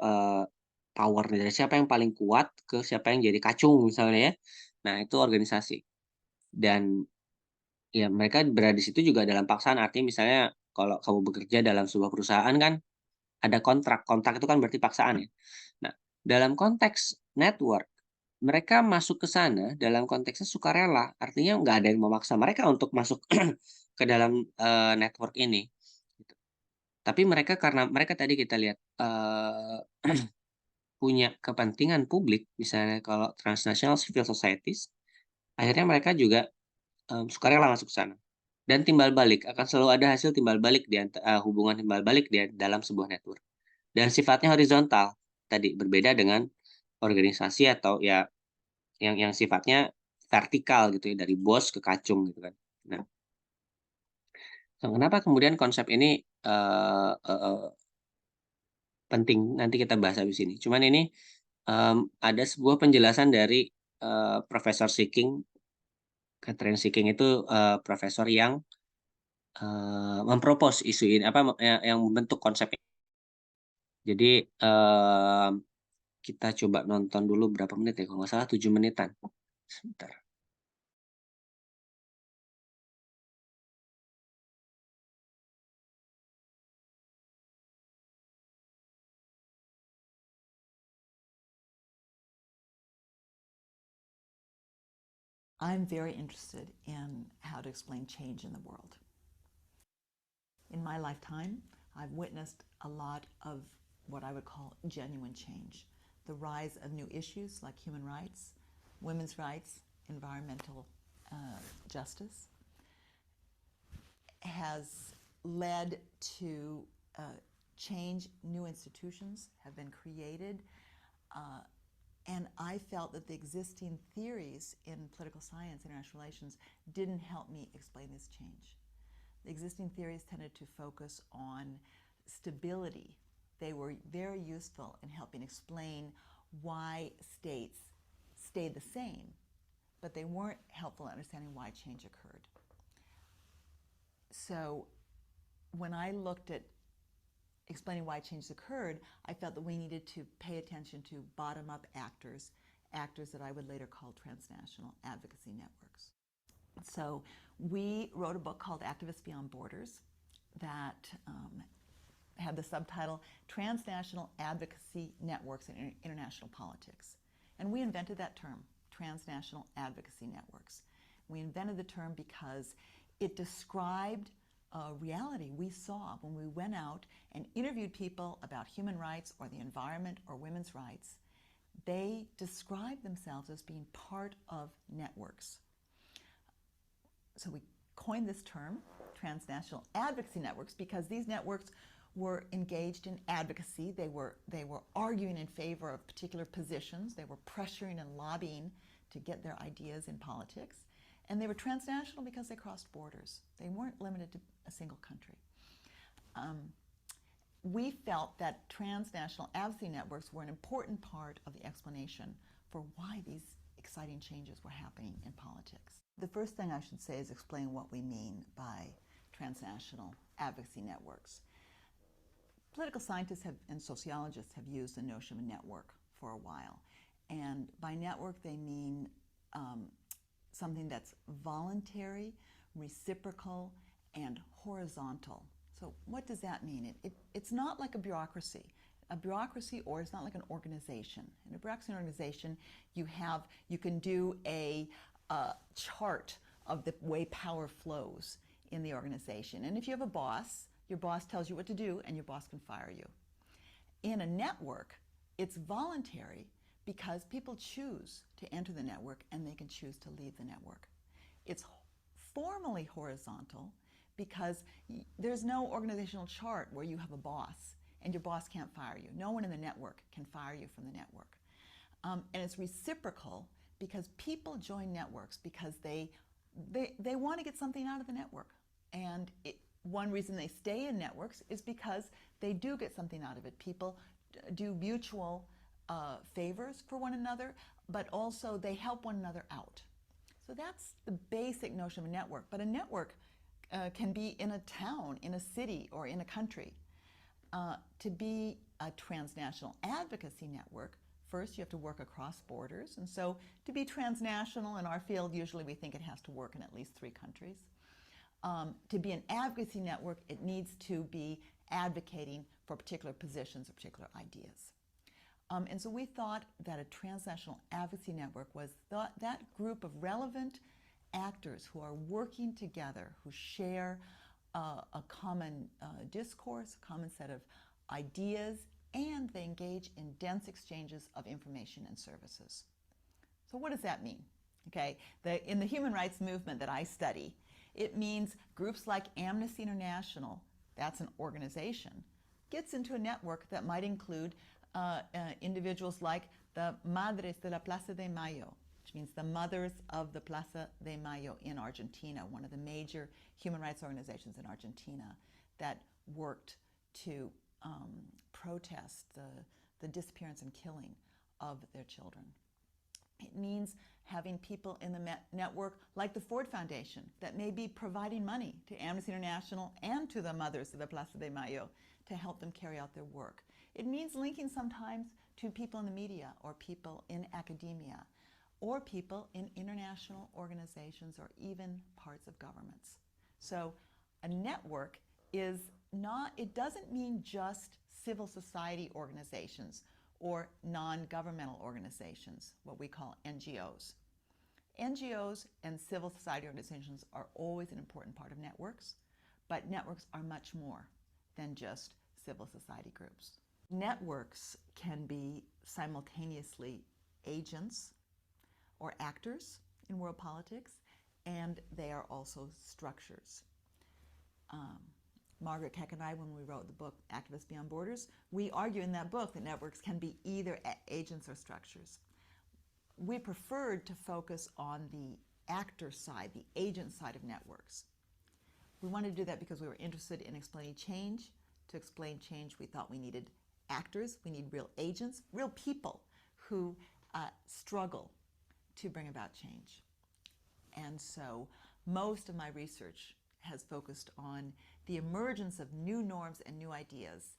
power dari siapa yang paling kuat ke siapa yang jadi kacung misalnya ya. Nah, itu organisasi. Dan ya mereka berada di situ juga dalam paksaan, artinya misalnya kalau kamu bekerja dalam sebuah perusahaan kan ada kontrak, kontrak itu kan berarti paksaan ya. Nah, dalam konteks network, mereka masuk ke sana dalam konteksnya sukarela, artinya nggak ada yang memaksa mereka untuk masuk ke dalam network ini. Gitu. Tapi mereka karena mereka tadi kita lihat punya kepentingan publik, misalnya kalau transnational civil societies, akhirnya mereka juga sukarela masuk ke sana. Dan timbal balik, akan selalu ada hasil timbal balik hubungan timbal balik di dalam sebuah network. Dan sifatnya horizontal, tadi berbeda dengan organisasi atau ya yang sifatnya vertikal gitu ya, dari bos ke kacung gitu kan. Nah, kenapa kemudian konsep ini penting? Nanti kita bahas habis ini. Cuman ini ada sebuah penjelasan dari Profesor Seeking. Catherine Seeking itu profesor yang mempropos isu ini yang membentuk konsep ini. Jadi kita coba nonton dulu berapa menit ya, kalau nggak salah 7 menitan. Sebentar. I'm very interested in how to explain change in the world. In my lifetime, I've witnessed a lot of what I would call genuine change. The rise of new issues like human rights, women's rights, environmental justice has led to change. New institutions have been created. And I felt that the existing theories in political science, international relations, didn't help me explain this change. The existing theories tended to focus on stability. They were very useful in helping explain why states stayed the same, but they weren't helpful in understanding why change occurred. So when I looked at explaining why change occurred, I felt that we needed to pay attention to bottom-up actors that I would later call transnational advocacy networks. So we wrote a book called Activists Beyond Borders that had the subtitle Transnational Advocacy Networks in International Politics. And we invented that term, transnational advocacy networks. We invented the term because it described a reality we saw when we went out and interviewed people about human rights or the environment or women's rights. They described themselves as being part of networks. So we coined this term, transnational advocacy networks, because these networks were engaged in advocacy. They were arguing in favor of particular positions. They were pressuring and lobbying to get their ideas in politics. And they were transnational because they crossed borders. They weren't limited to a single country. We felt that transnational advocacy networks were an important part of the explanation for why these exciting changes were happening in politics. The first thing I should say is explain what we mean by transnational advocacy networks. Political scientists and sociologists have used the notion of a network for a while. And by network, they mean something that's voluntary, reciprocal, and horizontal. So what does that mean? It's not like a bureaucracy. A bureaucracy, or it's not like an organization. In a bureaucracy organization, you can do a chart of the way power flows in the organization. And if you have a boss, your boss tells you what to do, and your boss can fire you. In a network, it's voluntary because people choose to enter the network and they can choose to leave the network. It's formally horizontal because there's no organizational chart where you have a boss and your boss can't fire you. No one in the network can fire you from the network. And it's reciprocal because people join networks because they want to get something out of the network. And one reason they stay in networks is because they do get something out of it. People do mutual favors for one another, but also they help one another out. So that's the basic notion of a network. But a network can be in a town, in a city, or in a country. To be a transnational advocacy network, first you have to work across borders. And so to be transnational in our field, usually we think it has to work in at least 3 countries. To be an advocacy network, it needs to be advocating for particular positions or particular ideas. And so we thought that a transnational advocacy network was that group of relevant actors who are working together, who share a common discourse, a common set of ideas, and they engage in dense exchanges of information and services. So what does that mean? Okay, in the human rights movement that I study, it means groups like Amnesty International, that's an organization, gets into a network that might include individuals like the Madres de la Plaza de Mayo, which means the Mothers of the Plaza de Mayo in Argentina, one of the major human rights organizations in Argentina that worked to protest the disappearance and killing of their children. It means having people in the network like the Ford Foundation that may be providing money to Amnesty International and to the Mothers of the Plaza de Mayo to help them carry out their work. It means linking sometimes to people in the media or people in academia or people in international organizations or even parts of governments. So a network is not, it doesn't mean just civil society organizations or non-governmental organizations, what we call NGOs. NGOs and civil society organizations are always an important part of networks, but networks are much more than just civil society groups. Networks can be simultaneously agents or actors in world politics, and they are also structures. Margaret Keck and I, when we wrote the book Activists Beyond Borders, we argue in that book that networks can be either agents or structures. We preferred to focus on the actor side, the agent side of networks. We wanted to do that because we were interested in explaining change. To explain change, we thought we needed actors, we need real agents, real people who struggle to bring about change. And so most of my research has focused on the emergence of new norms and new ideas.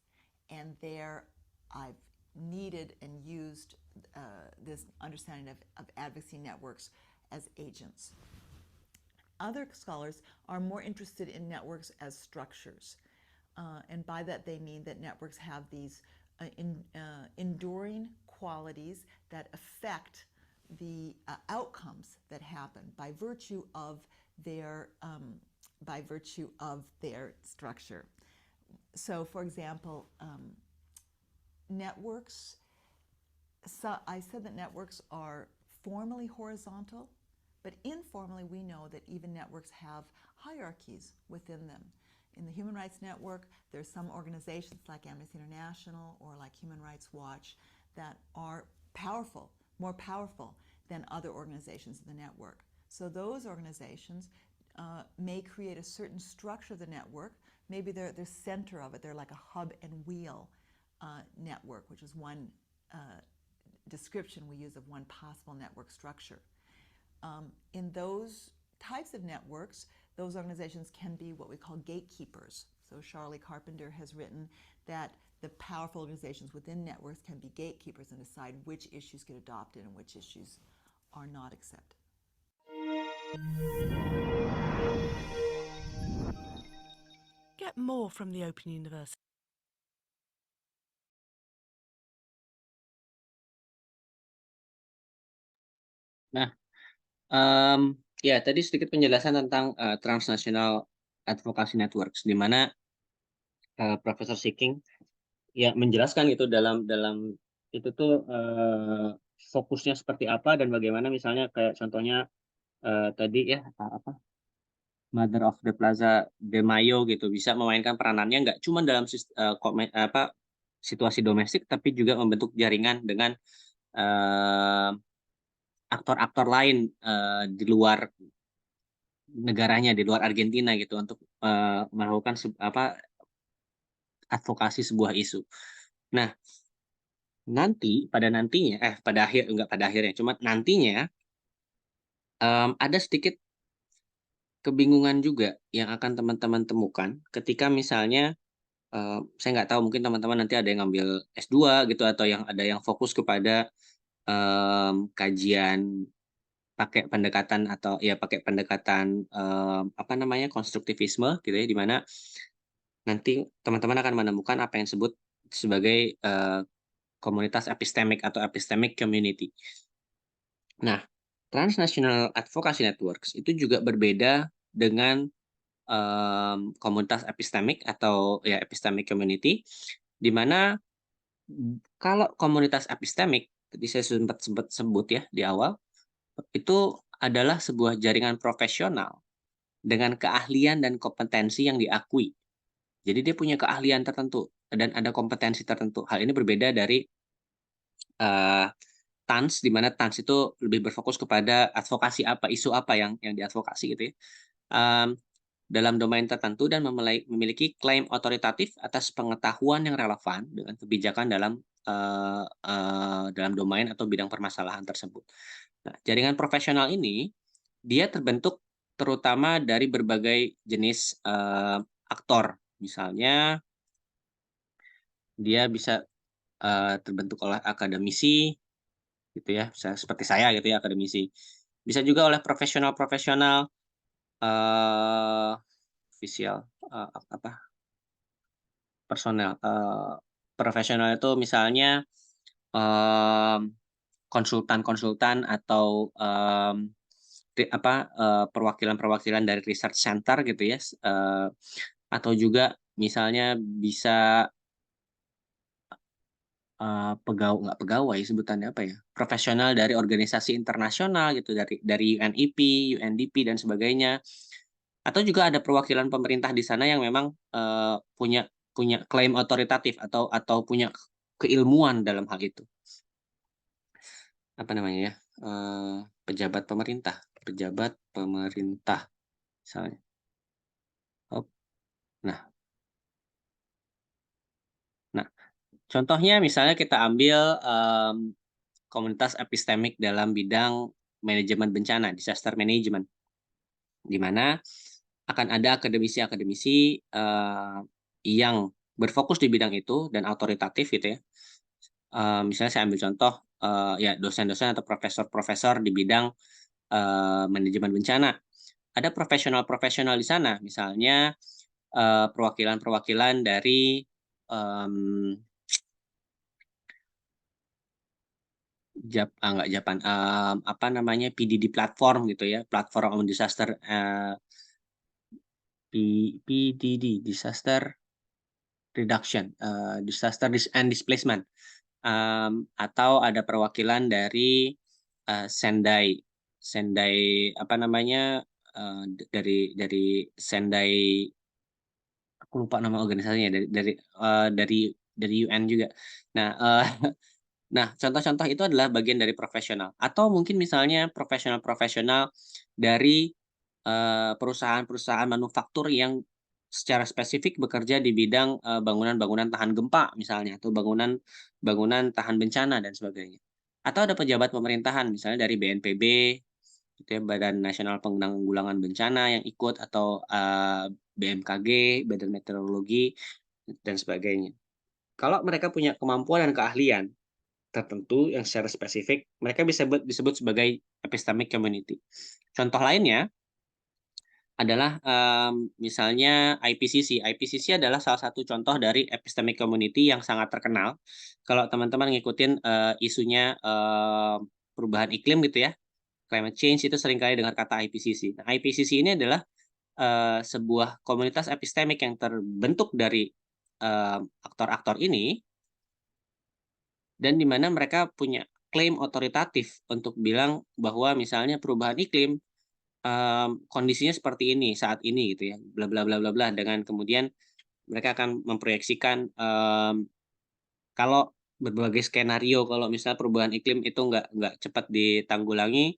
And there I've needed and used this understanding of advocacy networks as agents. Other scholars are more interested in networks as structures. And by that they mean that networks have these enduring qualities that affect the outcomes that happen by virtue of their structure. So, for example, networks. So I said that networks are formally horizontal, but informally we know that even networks have hierarchies within them. In the Human Rights Network, there's some organizations like Amnesty International or like Human Rights Watch that are powerful, more powerful than other organizations in the network. So those organizations may create a certain structure of the network. Maybe they're the center of it. They're like a hub and wheel network, which is one description we use of one possible network structure. In those types of networks, those organizations can be what we call gatekeepers. So Charlie Carpenter has written that the powerful organizations within networks can be gatekeepers and decide which issues get adopted and which issues are not accepted. Get more from the Open University. Nah, ya tadi sedikit penjelasan tentang transnational advocacy networks, di mana Profesor Seeking ya menjelaskan gitu dalam dalam itu tuh fokusnya seperti apa dan bagaimana misalnya kayak contohnya tadi ya apa Mother of the Plaza de Mayo gitu bisa memainkan peranannya nggak cuma dalam situasi domestik tapi juga membentuk jaringan dengan aktor-aktor lain di luar negaranya, di luar Argentina gitu untuk melakukan advokasi sebuah isu. Nah, pada akhirnya cuma nantinya ada sedikit kebingungan juga yang akan teman-teman temukan ketika misalnya saya nggak tahu mungkin teman-teman nanti ada yang ngambil S2 gitu atau yang ada yang fokus kepada kajian pakai pendekatan apa namanya konstruktivisme gitu ya di mana nanti teman-teman akan menemukan apa yang disebut sebagai komunitas epistemik atau epistemic community. Nah, transnational advocacy networks itu juga berbeda dengan komunitas epistemik atau ya epistemic community, di mana kalau komunitas epistemik, tadi saya sempat sebut ya di awal, itu adalah sebuah jaringan profesional dengan keahlian dan kompetensi yang diakui. Jadi dia punya keahlian tertentu dan ada kompetensi tertentu. Hal ini berbeda dari TANS, di mana TANS itu lebih berfokus kepada advokasi apa, isu apa yang diadvokasi gitu ya. Dalam domain tertentu dan memiliki klaim otoritatif atas pengetahuan yang relevan dengan kebijakan dalam domain atau bidang permasalahan tersebut. Nah, jaringan profesional ini dia terbentuk terutama dari berbagai jenis aktor. Misalnya dia bisa terbentuk oleh akademisi gitu ya, bisa seperti saya gitu ya, akademisi. Bisa juga oleh profesional-profesional official personel profesional itu misalnya konsultan-konsultan atau perwakilan-perwakilan dari research center gitu ya, atau juga misalnya bisa, nggak pegawai sebutannya apa ya, profesional dari organisasi internasional gitu, dari UNEP, UNDP dan sebagainya. Atau juga ada perwakilan pemerintah di sana yang memang, punya punya klaim otoritatif atau punya keilmuan dalam hal itu. Apa namanya ya, pejabat pemerintah misalnya. Hop, nah nah, contohnya misalnya kita ambil, komunitas epistemik dalam bidang manajemen bencana, disaster management, di mana akan ada akademisi-akademisi, yang berfokus di bidang itu dan autoritatif gitu ya. Misalnya saya ambil contoh, ya dosen-dosen atau profesor-profesor di bidang, manajemen bencana. Ada profesional-profesional di sana, misalnya, perwakilan-perwakilan dari, mmm, nggak Japan, apa namanya, PDD platform gitu ya, Platform on Disaster, PDD, Disaster Reduction, and Displacement, atau ada perwakilan dari, Sendai Sendai apa namanya, dari Sendai, aku lupa nama organisasinya, dari UN juga. Nah, nah, contoh-contoh itu adalah bagian dari profesional atau mungkin misalnya profesional-profesional dari, perusahaan-perusahaan manufaktur yang secara spesifik bekerja di bidang, bangunan-bangunan tahan gempa misalnya, atau bangunan tahan bencana dan sebagainya. Atau ada pejabat pemerintahan misalnya dari BNPB gitu ya, Badan Nasional Penanggulangan Bencana yang ikut, atau, BMKG, Badan Meteorologi dan sebagainya. Kalau mereka punya kemampuan dan keahlian tertentu yang secara spesifik, mereka bisa disebut sebagai epistemic community. Contoh lainnya adalah, misalnya IPCC. IPCC adalah salah satu contoh dari epistemic community yang sangat terkenal. Kalau teman-teman ngikutin, isunya, perubahan iklim gitu ya, climate change, itu seringkali dengar kata IPCC. Nah, IPCC ini adalah, sebuah komunitas epistemik yang terbentuk dari, aktor-aktor ini, dan di mana mereka punya klaim otoritatif untuk bilang bahwa misalnya perubahan iklim, kondisinya seperti ini saat ini gitu ya, bla bla bla bla bla, dengan kemudian mereka akan memproyeksikan, kalau berbagai skenario, kalau misalnya perubahan iklim itu nggak cepat ditanggulangi,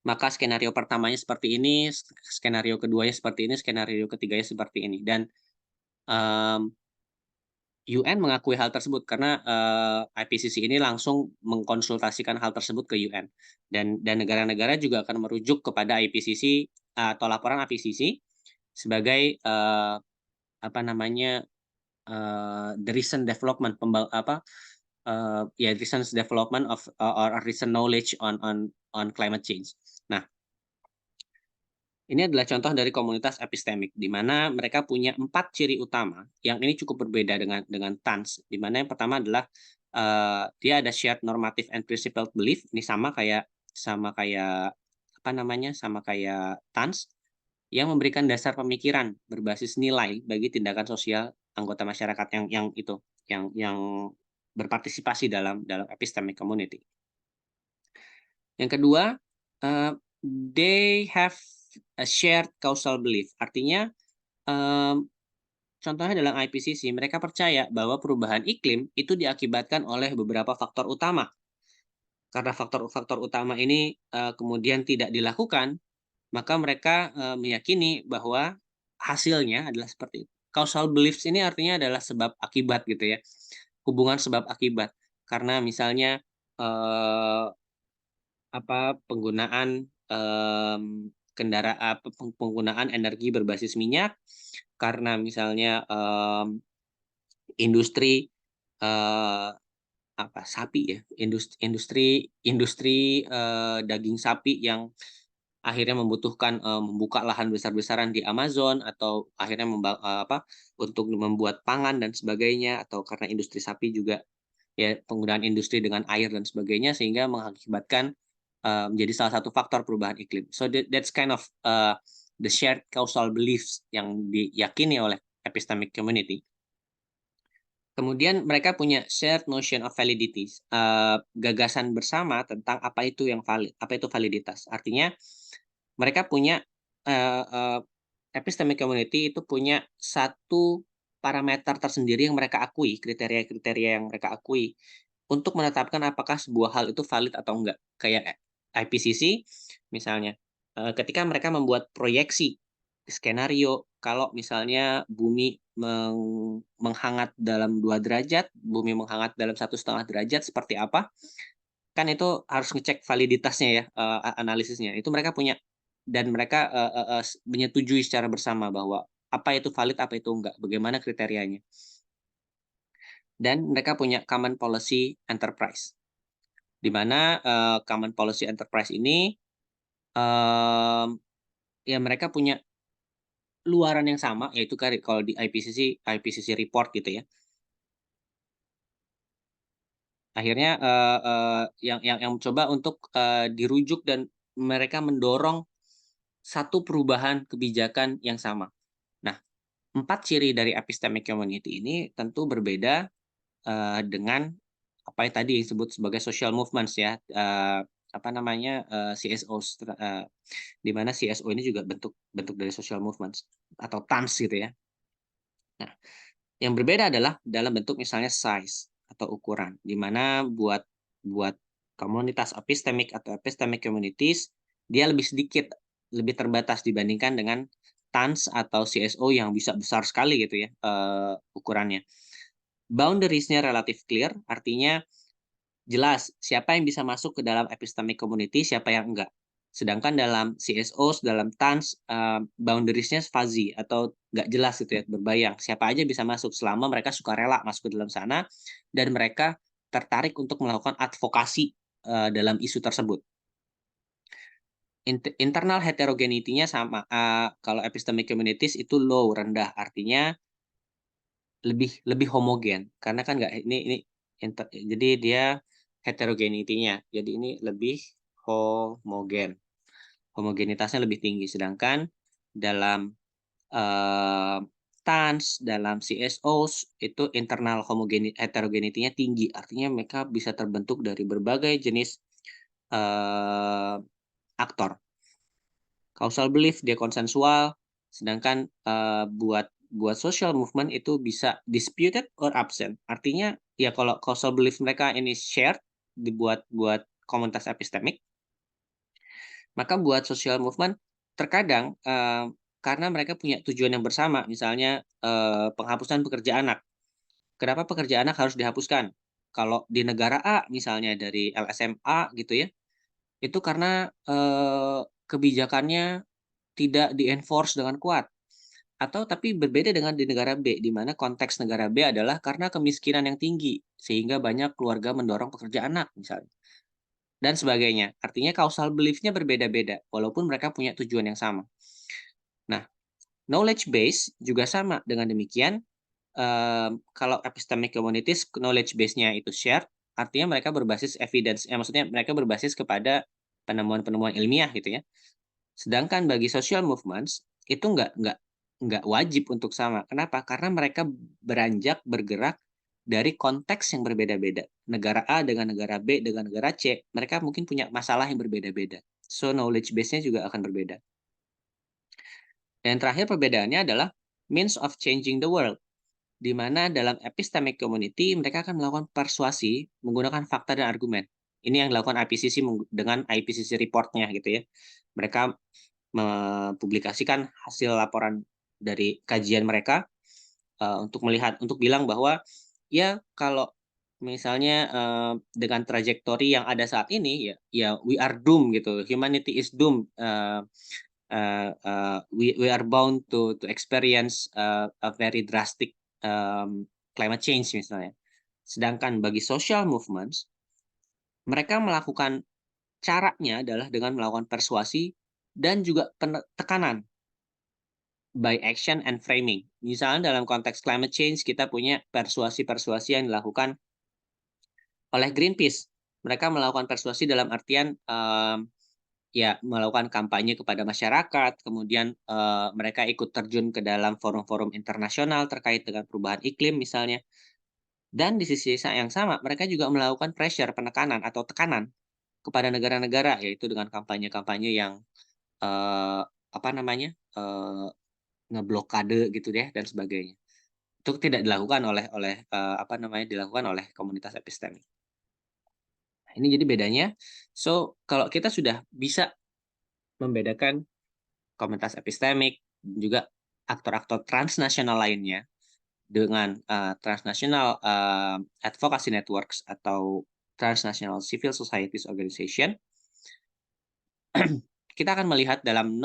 maka skenario pertamanya seperti ini, skenario keduanya seperti ini, skenario ketiganya seperti ini. Dan, UN mengakui hal tersebut karena, IPCC ini langsung mengkonsultasikan hal tersebut ke UN, dan negara-negara juga akan merujuk kepada IPCC, atau laporan IPCC sebagai, apa namanya, the recent development, ya recent development of, or recent knowledge on climate change. Nah, ini adalah contoh dari komunitas epistemik, di mana mereka punya 4 ciri utama, yang ini cukup berbeda dengan TANS, di mana yang pertama adalah, dia ada shared normative and principled belief, ini sama kayak, apa namanya, sama kayak TANS, yang memberikan dasar pemikiran berbasis nilai bagi tindakan sosial anggota masyarakat yang berpartisipasi dalam epistemic community. Yang kedua, they have a shared causal belief. Artinya, contohnya dalam IPCC, mereka percaya bahwa perubahan iklim itu diakibatkan oleh beberapa faktor utama. Karena faktor-faktor utama ini, kemudian tidak dilakukan, maka mereka, meyakini bahwa hasilnya adalah seperti itu. Causal beliefs ini artinya adalah sebab akibat gitu ya, hubungan sebab akibat. Karena misalnya, eee penggunaan, penggunaan energi berbasis minyak, karena misalnya, industri, eee, sapi ya, industri industri, daging sapi yang akhirnya membutuhkan, membuka lahan besar-besaran di Amazon, atau akhirnya untuk membuat pangan dan sebagainya, atau karena industri sapi juga, ya penggunaan industri dengan air dan sebagainya, sehingga mengakibatkan, menjadi salah satu faktor perubahan iklim. So that's kind of the shared causal beliefs yang diyakini oleh epistemic community. Kemudian mereka punya shared notion of validity, gagasan bersama tentang apa itu yang valid, apa itu validitas. Artinya mereka punya epistemic community itu punya satu parameter tersendiri yang mereka akui, kriteria-kriteria yang mereka akui untuk menetapkan apakah sebuah hal itu valid atau enggak. Kayak IPCC misalnya, ketika mereka membuat proyeksi skenario kalau misalnya bumi menghangat dalam 2 derajat, bumi menghangat dalam 1,5 derajat seperti apa, kan itu harus ngecek validitasnya ya, analisisnya. Itu mereka punya dan mereka, menyetujui secara bersama bahwa apa itu valid, apa itu enggak, bagaimana kriterianya. Dan mereka punya common policy enterprise, di mana, common policy enterprise ini, ya mereka punya luaran yang sama, yaitu kalau di IPCC report gitu ya. Akhirnya, yang coba untuk, dirujuk dan mereka mendorong satu perubahan kebijakan yang sama. Nah, 4 ciri dari epistemic community ini tentu berbeda, dengan apa yang tadi disebut sebagai social movements ya, apa namanya, CSOs, di mana CSO ini juga bentuk bentuk dari social movements atau TANS gitu ya. Nah, yang berbeda adalah dalam bentuk misalnya size atau ukuran, di mana buat komunitas epistemic atau epistemic communities, dia lebih sedikit, lebih terbatas dibandingkan dengan TANS atau CSO yang bisa besar sekali gitu ya, ukurannya. Boundaries-nya relatif clear, artinya jelas siapa yang bisa masuk ke dalam epistemic community, siapa yang enggak. Sedangkan dalam CSOs, dalam TANS, boundaries-nya fuzzy atau nggak jelas gitu ya, berbayang. Siapa aja bisa masuk selama mereka sukarela masuk ke dalam sana dan mereka tertarik untuk melakukan advokasi, dalam isu tersebut. Internal heterogeneity-nya sama, kalau epistemic communities itu low, rendah, artinya lebih lebih homogen. Karena kan nggak ini jadi dia heterogeneity-nya, jadi ini lebih homogen. Homogenitasnya lebih tinggi, sedangkan dalam, TANS, dalam CSOs, itu internal heterogeneity-nya tinggi, artinya mereka bisa terbentuk dari berbagai jenis, eee, aktor. Causal belief dia konsensual, sedangkan, buat social movement itu bisa disputed or absent. Artinya, ya kalau causal belief mereka ini shared, buat komunitas epistemik, maka buat social movement terkadang, karena mereka punya tujuan yang bersama, misalnya, penghapusan pekerja anak. Kenapa pekerja anak harus dihapuskan? Kalau di negara A misalnya dari LSM A gitu ya, itu karena, kebijakannya tidak di-enforce dengan kuat. Atau tapi berbeda dengan di negara B, di mana konteks negara B adalah karena kemiskinan yang tinggi, sehingga banyak keluarga mendorong pekerja anak misalnya, dan sebagainya. Artinya causal belief-nya berbeda-beda, walaupun mereka punya tujuan yang sama. Nah, knowledge base juga sama dengan demikian, kalau epistemic communities, knowledge base-nya itu shared, artinya mereka berbasis evidence, maksudnya mereka berbasis kepada penemuan-penemuan ilmiah gitu ya. Sedangkan bagi social movements, itu nggak wajib untuk sama. Kenapa? Karena mereka beranjak, bergerak dari konteks yang berbeda-beda. Negara A dengan negara B dengan negara C, mereka mungkin punya masalah yang berbeda-beda. So, knowledge base-nya juga akan berbeda. Dan terakhir perbedaannya adalah means of changing the world, di mana dalam epistemic community mereka akan melakukan persuasi menggunakan fakta dan argumen. Ini yang dilakukan IPCC dengan IPCC report-nya gitu ya. Mereka mempublikasikan hasil laporan dari kajian mereka, untuk bilang bahwa, ya kalau misalnya, dengan trajektori yang ada saat ini, ya we are doomed gitu, humanity is doomed, we are bound to experience, a very drastic, climate change misalnya. Sedangkan bagi social movements, mereka melakukan caranya adalah dengan melakukan persuasi dan juga tekanan by action and framing. Misalnya dalam konteks climate change kita punya persuasi-persuasi yang dilakukan oleh Greenpeace. mereka melakukan persuasi dalam artian, ya melakukan kampanye kepada masyarakat, kemudian, mereka ikut terjun ke dalam forum-forum internasional terkait dengan perubahan iklim misalnya. Dan di sisi yang sama, mereka juga melakukan pressure, penekanan atau tekanan kepada negara-negara, yaitu dengan kampanye-kampanye yang, eee, apa namanya, ngeblokade gitu deh dan sebagainya. Itu tidak dilakukan oleh oleh, apa namanya, dilakukan oleh komunitas epistemik. Nah, ini jadi bedanya. So, kalau kita sudah bisa membedakan komunitas epistemik, juga aktor-aktor transnasional lainnya dengan, transnational, advocacy networks atau transnational civil societies organization, kita akan melihat dalam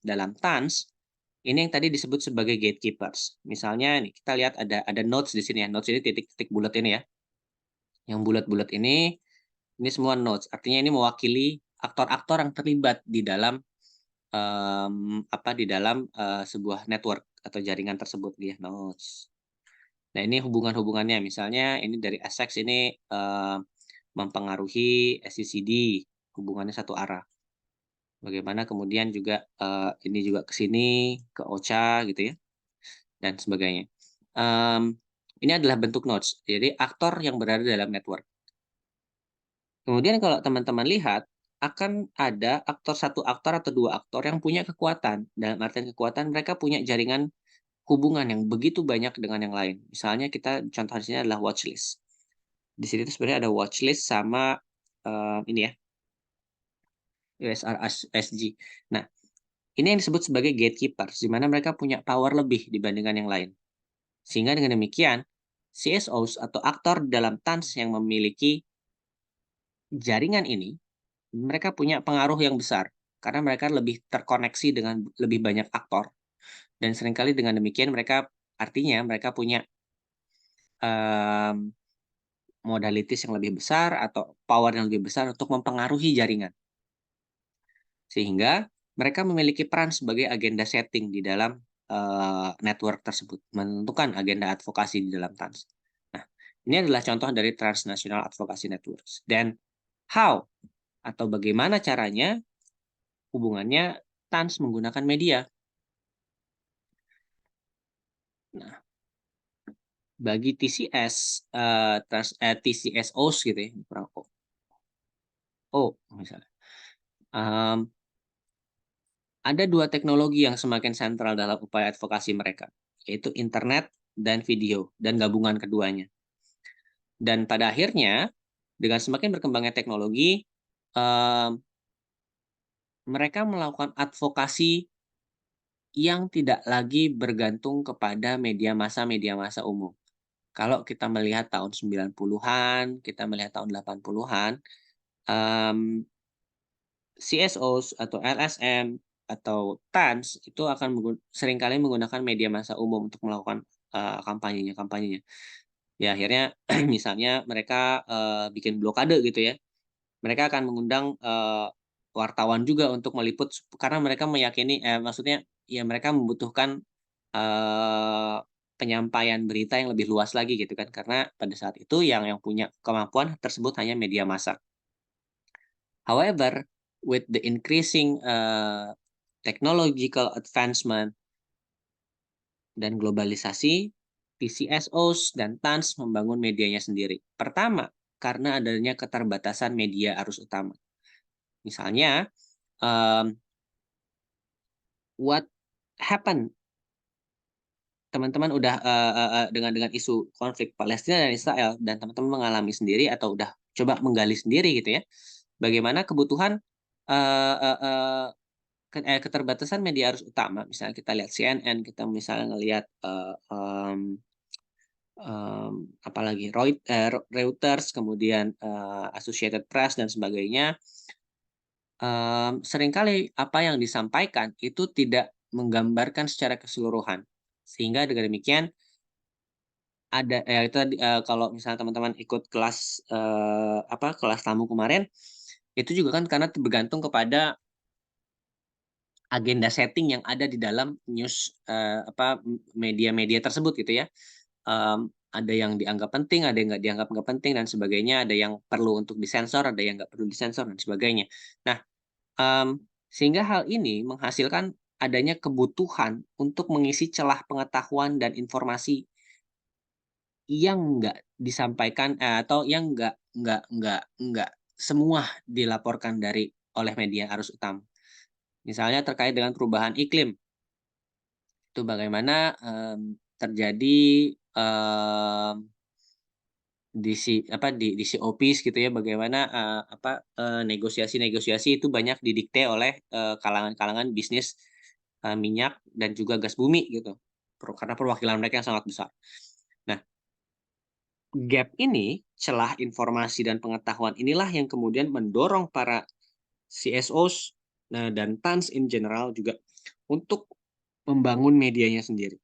dalam TANS, ini yang tadi disebut sebagai gatekeepers. Misalnya nih, kita lihat ada nodes di sini ya, nodes ini titik-titik bulat ini ya. Yang bulat-bulat ini semua nodes, artinya ini mewakili aktor-aktor yang terlibat di dalam, di dalam, sebuah network atau jaringan tersebut, dia nodes. Nah, ini hubungan-hubungannya, misalnya ini dari Essex ini, mempengaruhi SCCD, hubungannya satu arah. Bagaimana kemudian juga, ini juga ke sini, ke OCHA gitu ya, dan sebagainya. Ini adalah bentuk nodes, jadi aktor yang berada dalam network. Kemudian kalau teman-teman lihat, akan ada satu aktor atau dua aktor yang punya kekuatan. Dalam artian kekuatan, mereka punya jaringan hubungan yang begitu banyak dengan yang lain. Misalnya kita contoh di sini adalah watchlist. Di sini tuh sebenarnya ada watchlist sama, ini ya, USRSG. Nah, ini yang disebut sebagai gatekeepers, di mana mereka punya power lebih dibandingkan yang lain. Sehingga dengan demikian, CSOs atau aktor dalam TANS yang memiliki jaringan ini, mereka punya pengaruh yang besar, karena mereka lebih terkoneksi dengan lebih banyak aktor. Dan seringkali dengan demikian artinya mereka punya, mmm, modalities yang lebih besar atau power yang lebih besar untuk mempengaruhi jaringan. Sehingga mereka memiliki peran sebagai agenda setting di dalam, network tersebut, menentukan agenda advokasi di dalam TANS. Nah, ini adalah contoh dari transnational advocacy networks. Dan how atau bagaimana caranya hubungannya TANS menggunakan media. Nah, bagi TCS, TCSOs gitu ya, kurang misalnya, mmm, ada 2 teknologi yang semakin sentral dalam upaya advokasi mereka, yaitu internet dan video, dan gabungan keduanya. Dan pada akhirnya, dengan semakin berkembangnya teknologi, mmm, mereka melakukan advokasi yang tidak lagi bergantung kepada media massa umum. Kalau kita melihat tahun 90-an, kita melihat tahun 80-an, mmm, CSOs atau LSM atau TANS itu akan seringkali menggunakan media massa umum untuk melakukan, kampanyenya. Ya akhirnya misalnya mereka, bikin blokade gitu ya. Mereka akan mengundang, wartawan juga untuk meliput karena mereka meyakini maksudnya ya mereka membutuhkan, eee, penyampaian berita yang lebih luas lagi gitu kan, karena pada saat itu yang punya kemampuan tersebut hanya media massa. However, with the increasing, technological advancement dan globalisasi, PCSOs dan TANS membangun medianya sendiri. Pertama, karena adanya keterbatasan media arus utama. Misalnya, what happened, teman-teman udah, dengan isu konflik Palestina dan Israel dan teman-teman mengalami sendiri atau udah coba menggali sendiri gitu ya, bagaimana kebutuhan, eee eee eee, keterbatasan media arus utama, misalnya kita lihat CNN, kita misalnya ngelihat, apalagi Reuters, kemudian, Associated Press dan sebagainya, seringkali apa yang disampaikan itu tidak menggambarkan secara keseluruhan. Sehingga dengan demikian itu tadi, kalau misalnya teman-teman ikut kelas, kelas tamu kemarin, itu juga kan karena bergantung kepada agenda setting yang ada di dalam news, media-media tersebut gitu ya. ada yang dianggap penting, ada yang nggak penting dan sebagainya, ada yang perlu untuk disensor, ada yang nggak perlu disensor dan sebagainya. Nah, sehingga hal ini menghasilkan adanya kebutuhan untuk mengisi celah pengetahuan dan informasi yang nggak disampaikan, atau yang nggak semua dilaporkan oleh media arus utama. Misalnya terkait dengan perubahan iklim, itu bagaimana, terjadi, di COPs gitu ya, bagaimana, negosiasi-negosiasi itu banyak didikte oleh, kalangan-kalangan bisnis, minyak dan juga gas bumi gitu, karena perwakilan mereka yang sangat besar. Nah, gap ini, celah informasi dan pengetahuan inilah yang kemudian mendorong para CSOs, nah dan TANS in general juga untuk membangun medianya sendiri.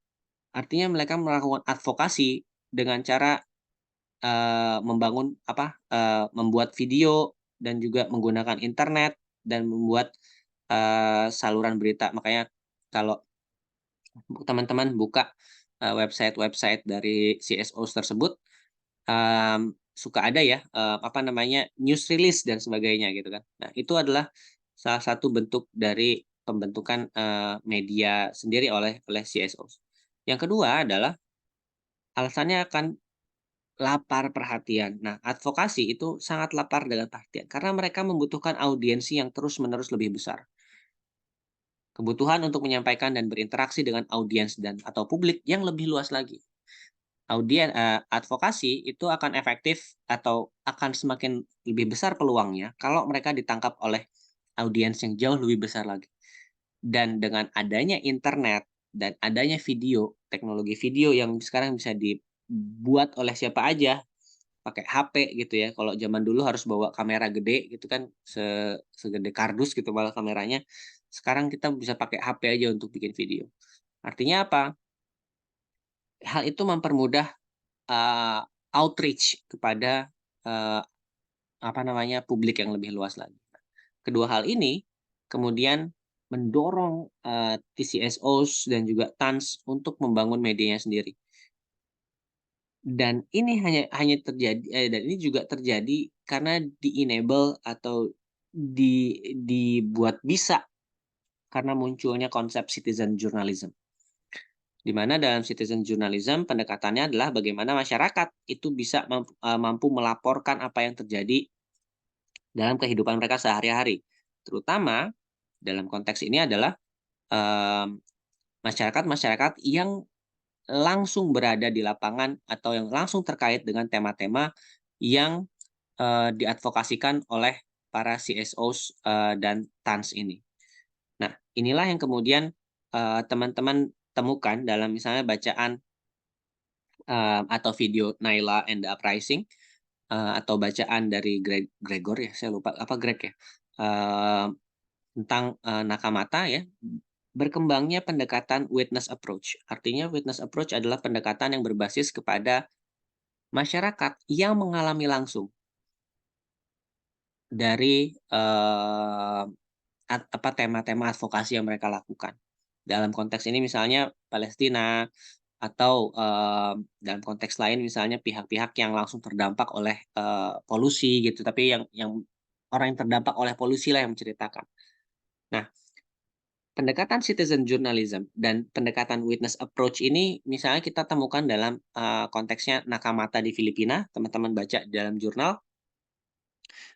Artinya mereka melakukan advokasi dengan cara, membuat video dan juga menggunakan internet dan membuat, saluran berita. Makanya kalau teman-teman buka, website-website dari CSOs tersebut, suka ada ya, news release dan sebagainya gitu kan. Nah, itu adalah salah satu bentuk dari pembentukan, media sendiri oleh CSOs. Yang kedua adalah alasannya akan lapar perhatian. Nah, advokasi itu sangat lapar dengan perhatian karena mereka membutuhkan audiensi yang terus-menerus lebih besar. Kebutuhan untuk menyampaikan dan berinteraksi dengan audiens dan atau publik yang lebih luas lagi. Advokasi itu akan efektif atau akan semakin lebih besar peluangnya kalau mereka ditangkap oleh audiens yang jauh lebih besar lagi. Dan dengan adanya internet dan adanya video, teknologi video yang sekarang bisa dibuat oleh siapa aja, pakai HP gitu ya. Kalau zaman dulu harus bawa kamera gede gitu kan, segede kardus gitu malah kameranya. Sekarang kita bisa pakai HP aja untuk bikin video. Artinya apa? Hal itu mempermudah, eee, outreach kepada, eee, publik yang lebih luas lagi. Kedua hal ini kemudian mendorong, TCSOs dan juga TANS untuk membangun medianya sendiri. Dan ini dan ini juga terjadi karena di-enable atau dibuat bisa karena munculnya konsep citizen journalism. Di mana dalam citizen journalism pendekatannya adalah bagaimana masyarakat itu bisa mampu melaporkan apa yang terjadi dalam kehidupan mereka sehari-hari. Terutama dalam konteks ini adalah, mmm, masyarakat-masyarakat yang langsung berada di lapangan atau yang langsung terkait dengan tema-tema yang, diadvokasikan oleh para CSOs, dan TANS ini. Nah, inilah yang kemudian, teman-teman temukan dalam misalnya bacaan, atau video Naila and the Uprising, atau bacaan dari Gregor ya, saya lupa apa Greg ya, eee, tentang, Nakamata ya, berkembangnya pendekatan witness approach. Artinya witness approach adalah pendekatan yang berbasis kepada masyarakat yang mengalami langsung dari, tema-tema advokasi yang mereka lakukan. Dalam konteks ini misalnya Palestina atau, dalam konteks lain misalnya pihak-pihak yang langsung terdampak oleh, polusi gitu, tapi yang orang yang terdampak oleh polusi lah yang menceritakan. Nah, pendekatan citizen journalism dan pendekatan witness approach ini misalnya kita temukan dalam, konteksnya Nakamata di Filipina, teman-teman baca di dalam jurnal,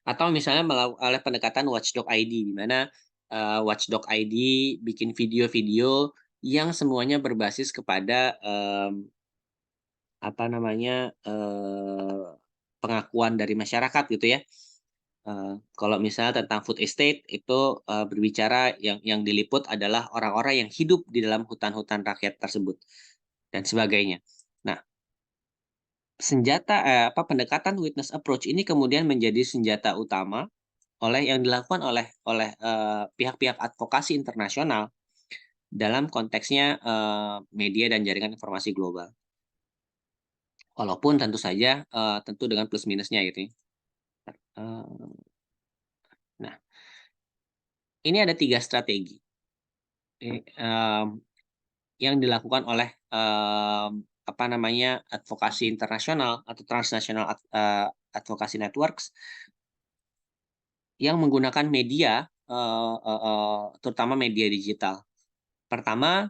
atau misalnya oleh pendekatan Watchdog ID, di mana, Watchdog ID bikin video-video yang semuanya berbasis kepada, pengakuan dari masyarakat gitu ya. Kalau misalnya tentang food estate itu, berbicara yang diliput adalah orang-orang yang hidup di dalam hutan-hutan rakyat tersebut dan sebagainya. Nah, pendekatan witness approach ini kemudian menjadi senjata utama yang dilakukan oleh pihak-pihak advokasi internasional dalam konteksnya, media dan jaringan informasi global. Walaupun tentu saja, tentu dengan plus minusnya gitu ya. Eee, nah, ini ada 3 strategi, yang dilakukan oleh, apa namanya, advokasi internasional atau transnational advocacy networks yang menggunakan media, terutama media digital. Pertama,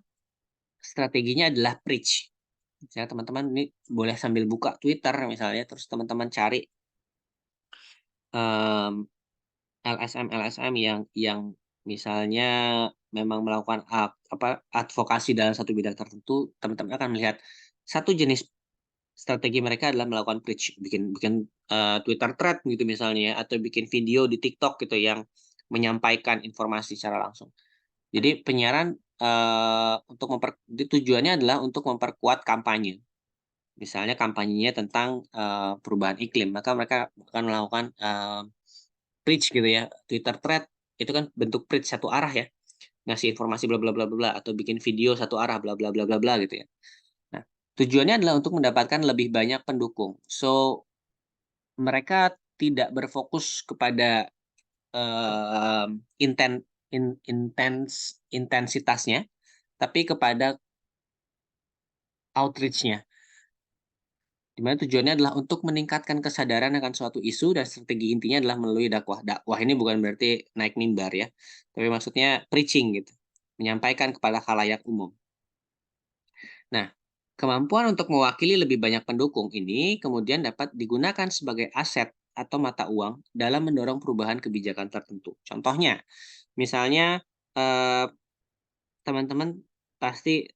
strateginya adalah preach. Misalnya teman-teman ini boleh sambil buka Twitter misalnya, terus teman-teman cari LSM yang misalnya memang melakukan advokasi dalam satu bidang tertentu, teman-teman akan melihat satu jenis strategi mereka adalah melakukan preach, bikin bikin Twitter thread gitu misalnya ya, atau bikin video di TikTok gitu yang menyampaikan informasi secara langsung. Jadi penyiaran tujuannya adalah untuk memperkuat kampanye. Misalnya kampanyenya tentang perubahan iklim, maka mereka akan melakukan preach gitu ya. Twitter thread itu kan bentuk preach satu arah ya. Ngasih informasi bla bla bla bla atau bikin video satu arah bla bla bla bla bla gitu ya. Nah, tujuannya adalah untuk mendapatkan lebih banyak pendukung. So, mereka tidak berfokus kepada intensitasnya, tapi kepada outreach-nya. Di mana tujuannya adalah untuk meningkatkan kesadaran akan suatu isu dan strategi intinya adalah melalui dakwah. Dakwah ini bukan berarti naik mimbar ya, tapi maksudnya preaching gitu, menyampaikan kepada khalayak umum. Nah, kemampuan untuk mewakili lebih banyak pendukung ini kemudian dapat digunakan sebagai aset atau mata uang dalam mendorong perubahan kebijakan tertentu. Contohnya, misalnya teman-teman pasti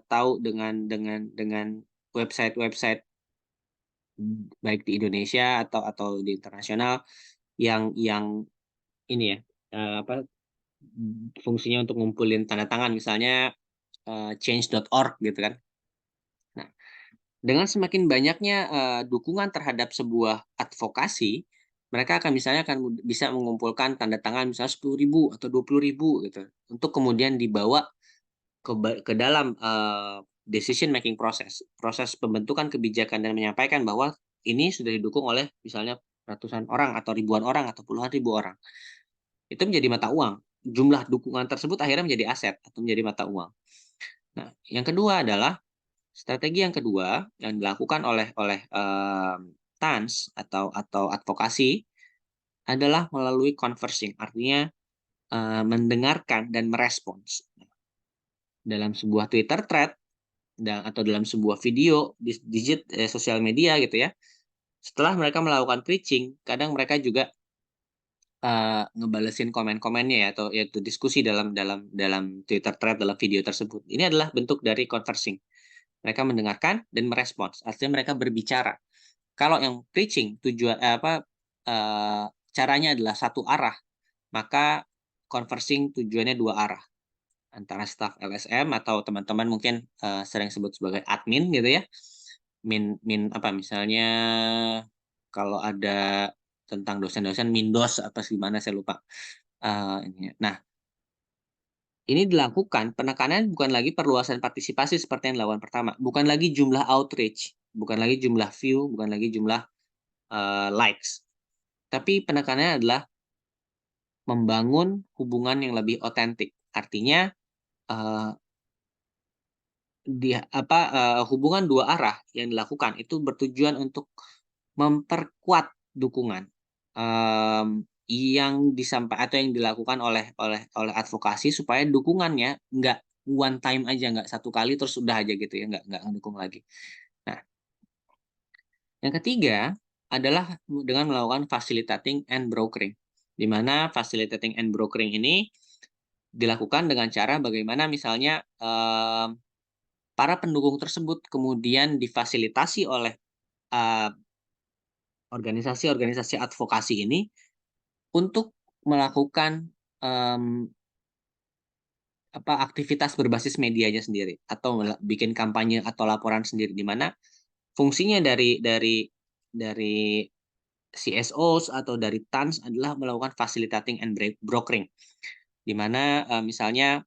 tahu dengan website-website baik di Indonesia atau di internasional yang ini ya, fungsinya untuk ngumpulin tanda tangan misalnya change.org gitu kan. Nah, dengan semakin banyaknya dukungan terhadap sebuah advokasi, mereka akan bisa mengumpulkan tanda tangan misalnya 10.000 atau 20.000 gitu untuk kemudian dibawa ke dalam decision making proses pembentukan kebijakan dan menyampaikan bahwa ini sudah didukung oleh misalnya ratusan orang atau ribuan orang atau puluhan ribu orang. Itu menjadi mata uang. Jumlah dukungan tersebut akhirnya menjadi aset atau menjadi mata uang. Nah, yang kedua adalah strategi yang kedua yang dilakukan oleh TANS atau advokasi adalah melalui conversing, artinya mendengarkan dan merespons. Dalam sebuah Twitter thread atau dalam sebuah video di sosial media gitu ya. Setelah mereka melakukan preaching, kadang mereka juga ngebalesin komen-komennya ya atau yaitu diskusi dalam Twitter thread dalam video tersebut. Ini adalah bentuk dari conversing. Mereka mendengarkan dan merespons. Artinya mereka berbicara. Kalau yang preaching caranya adalah satu arah, maka conversing tujuannya dua arah. Antara staff LSM atau teman-teman mungkin sering sebut sebagai admin gitu ya. Misalnya kalau ada tentang dosen-dosen Mindos apa gimana saya lupa. Nah, ini dilakukan penekanan bukan lagi perluasan partisipasi seperti yang dilakukan pertama, bukan lagi jumlah outreach, bukan lagi jumlah view, bukan lagi jumlah likes. Tapi penekanannya adalah membangun hubungan yang lebih otentik. Artinya hubungan dua arah yang dilakukan itu bertujuan untuk memperkuat dukungan yang dilakukan oleh advokasi supaya dukungannya nggak one time aja, nggak satu kali terus udah aja gitu ya, nggak mendukung lagi. Nah, yang ketiga adalah dengan melakukan facilitating and brokering, di mana facilitating and brokering ini dilakukan dengan cara bagaimana misalnya para pendukung tersebut kemudian difasilitasi oleh organisasi-organisasi advokasi ini untuk melakukan aktivitas berbasis medianya sendiri atau bikin kampanye atau laporan sendiri, di mana fungsinya dari CSOs atau dari TANS adalah melakukan facilitating and brokering, di mana misalnya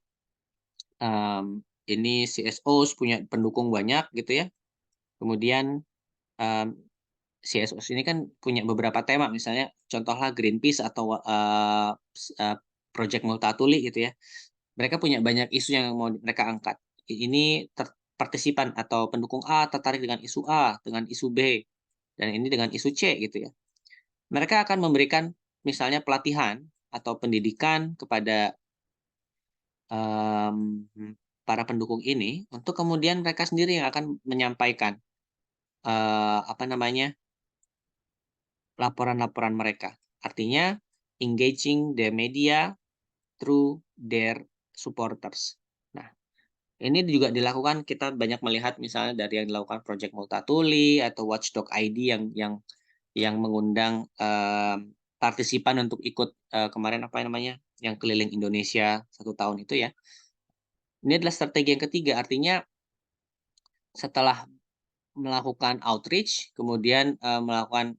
ini CSOs punya pendukung banyak gitu ya, kemudian CSOs ini kan punya beberapa tema, misalnya contohlah Greenpeace atau Project Multatuli gitu ya. Mereka punya banyak isu yang mau mereka angkat. ini partisipan atau pendukung A tertarik dengan isu A, dengan isu B, dan ini dengan isu C gitu ya. Mereka akan memberikan misalnya pelatihan atau pendidikan kepada para pendukung ini untuk kemudian mereka sendiri yang akan menyampaikan apa namanya, laporan-laporan mereka. Artinya engaging the media through their supporters. Nah, ini juga dilakukan, kita banyak melihat misalnya dari yang dilakukan Project Multatuli atau Watchdog ID yang mengundang partisipan untuk ikut kemarin apa namanya, yang keliling Indonesia 1 tahun itu ya. Ini adalah strategi yang ketiga, artinya setelah melakukan outreach, kemudian melakukan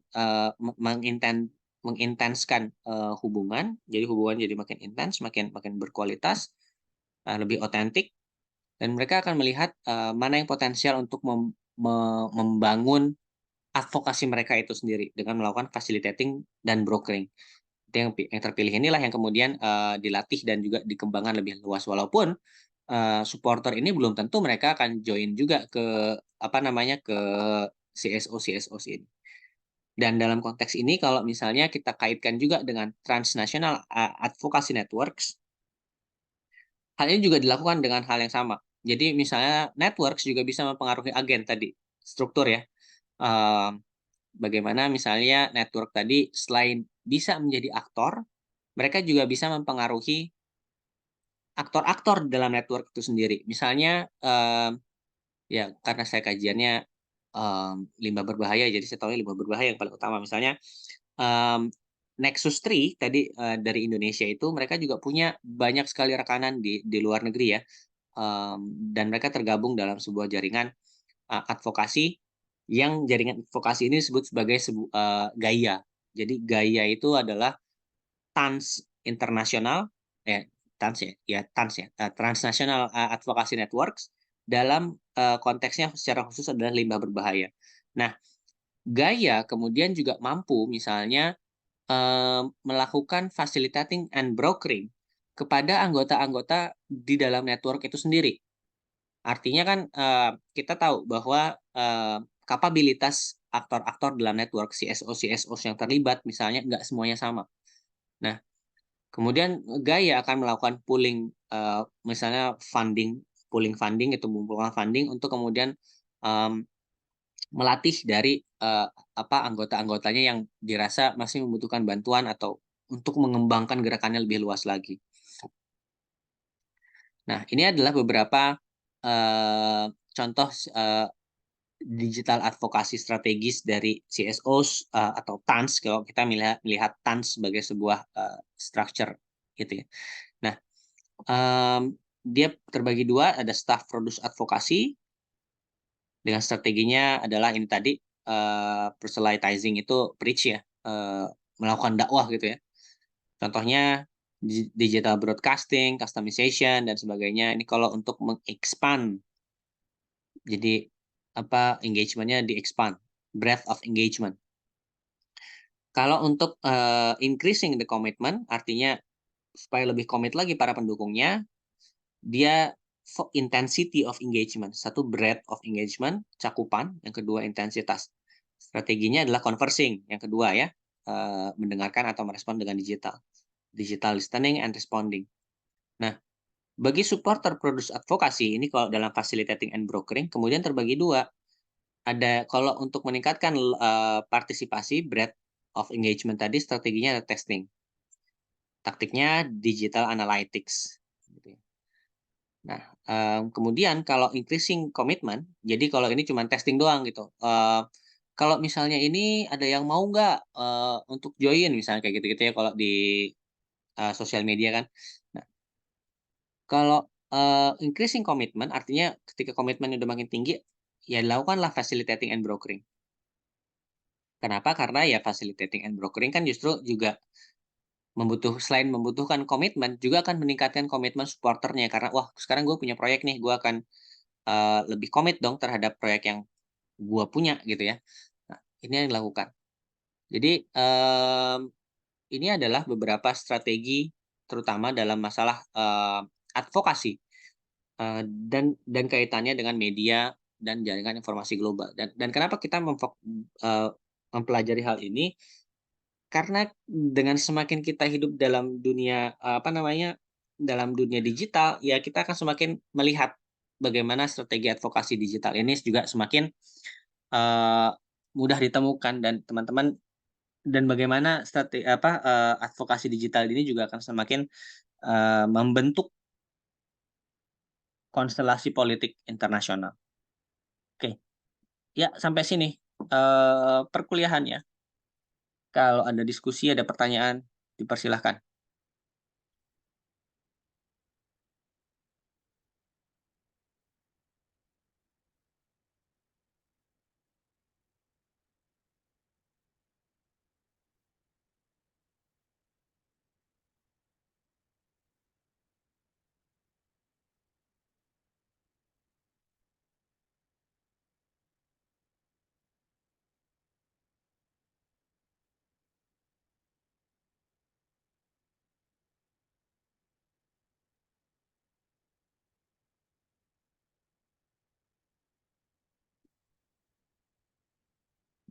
mengintenskan hubungan, jadi hubungan jadi makin intens, makin makin berkualitas, lebih otentik, dan mereka akan melihat mana yang potensial untuk membangun advokasi mereka itu sendiri dengan melakukan facilitating dan brokering. Yang terpilih inilah yang kemudian dilatih dan juga dikembangkan lebih luas, walaupun supporter ini belum tentu mereka akan join juga ke apa namanya, ke CSO ini. Dan dalam konteks ini kalau misalnya kita kaitkan juga dengan transnational advocacy networks, hal ini juga dilakukan dengan hal yang sama. Jadi misalnya networks juga bisa mempengaruhi agen tadi, struktur ya. Eee, Bagaimana misalnya network tadi selain bisa menjadi aktor, mereka juga bisa mempengaruhi aktor-aktor dalam network itu sendiri. Misalnya, ya karena saya kajiannya, limbah berbahaya, jadi saya tahunya limbah berbahaya yang paling utama. Misalnya, mmm, Nexus 3 tadi, dari Indonesia itu mereka juga punya banyak sekali rekanan di luar negeri ya, dan mereka tergabung dalam sebuah jaringan, advokasi, yang jaringan advokasi ini disebut sebagai GAIA. Jadi GAIA itu adalah TANS Internasional, TANS ya? Ya TANS ya, Transnational Advocacy Networks, dalam konteksnya secara khusus adalah limbah berbahaya. Nah, GAIA kemudian juga mampu misalnya melakukan facilitating and brokering kepada anggota-anggota di dalam network itu sendiri. Artinya kan, kita tahu bahwa kapabilitas aktor-aktor dalam network, CSO yang terlibat misalnya nggak semuanya sama. Nah, kemudian Gaia akan melakukan misalnya pooling funding itu mengumpulkan funding untuk kemudian, mmm, melatih dari, anggota-anggotanya yang dirasa masih membutuhkan bantuan atau untuk mengembangkan gerakannya lebih luas lagi. Nah, ini adalah beberapa, contoh digital advokasi strategis dari CSOs, atau TANS kalau kita melihat TANS sebagai sebuah, structure gitu ya. Nah, dia terbagi dua, ada staff produce advokasi, dengan strateginya adalah ini tadi, proselytizing itu preach ya, melakukan dakwah gitu ya. Contohnya digital broadcasting, customization, dan sebagainya. Ini kalau untuk meng-expand, jadi engagement-nya di-expand, breadth of engagement. Kalau untuk, increasing the commitment, artinya supaya lebih komit lagi para pendukungnya, dia intensity of engagement. Satu breadth of engagement, cakupan, yang kedua intensitas. Strateginya adalah conversing, yang kedua ya, mendengarkan atau merespon dengan digital. Digital listening and responding. Nah, bagi supporter produce advocacy, ini kalau dalam facilitating and brokering, kemudian terbagi dua. Ada kalau untuk meningkatkan partisipasi, breadth of engagement tadi, strateginya ada testing. Taktiknya digital analytics. Gitu ya. Nah, kemudian kalau increasing commitment, jadi kalau ini cuma testing doang gitu. Kalau misalnya ini ada yang mau nggak untuk join misalnya kayak gitu-gitu ya kalau di sosial media kan. Nah, kalau increasing commitment artinya ketika komitmen udah makin tinggi, ya dilakukanlah facilitating and brokering. Kenapa? Karena ya facilitating and brokering kan justru juga selain membutuhkan komitmen, juga akan meningkatkan komitmen supporternya karena, "Wah, sekarang gue punya proyek nih, gue akan, lebih komit dong terhadap proyek yang gue punya," gitu ya. Nah, ini yang dilakukan. Jadi, ini adalah beberapa strategi terutama dalam masalah, advokasi dan kaitannya dengan media dan jaringan informasi global. Dan kenapa kita mempelajari hal ini, karena dengan semakin kita hidup dalam dunia, apa namanya, dalam dunia digital, ya kita akan semakin melihat bagaimana strategi advokasi digital ini juga semakin, eee, mudah ditemukan dan teman-teman dan bagaimana advokasi digital ini juga akan semakin, membentuk konstelasi politik internasional. Oke, ya sampai sini, perkuliahannya. Kalau ada diskusi, ada pertanyaan, dipersilahkan.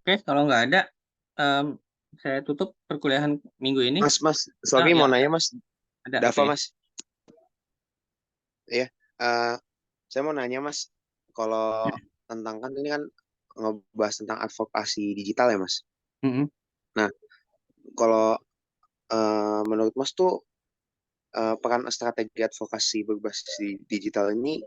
Oke, kalau nggak ada, mmm, saya tutup perkuliahan minggu ini. Mas, Oh, sorry ya mau ada nanya Mas, ada, Dava oke. Mas, ya, eh, saya mau nanya Mas, kalau tentang kan ini kan ngebahas tentang advokasi digital ya Mas. Mhm. Nah, kalau menurut Mas tuh peran strategi advokasi berbasis digital ini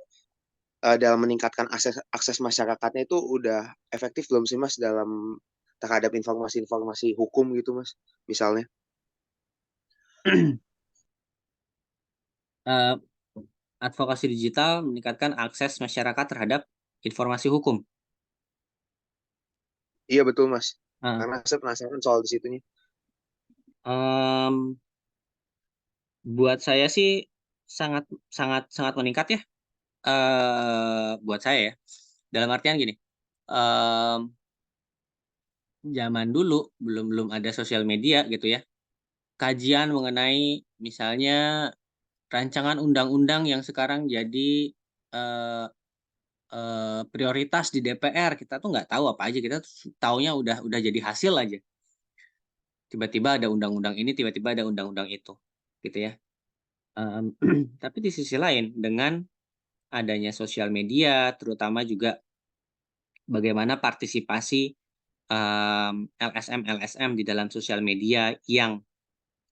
dalam meningkatkan akses akses masyarakatnya itu udah efektif belum sih Mas dalam terhadap informasi-informasi hukum gitu Mas, misalnya? Eee, advokasi digital meningkatkan akses masyarakat terhadap informasi hukum. Iya betul Mas, Heeh. karena saya penasaran soal di situnya. Mmm, buat saya sih sangat sangat sangat meningkat ya, buat saya ya. Dalam artian gini, mmm, zaman dulu belum belum ada sosial media gitu ya, kajian mengenai misalnya rancangan undang-undang yang sekarang jadi, eee prioritas di DPR, kita tuh nggak tahu apa aja, kita taunya udah jadi hasil aja. Tiba-tiba ada undang-undang ini, tiba-tiba ada undang-undang itu, gitu ya. Mmm, tapi di sisi lain, dengan adanya sosial media, terutama juga bagaimana partisipasi, LSM-LSM di dalam sosial media yang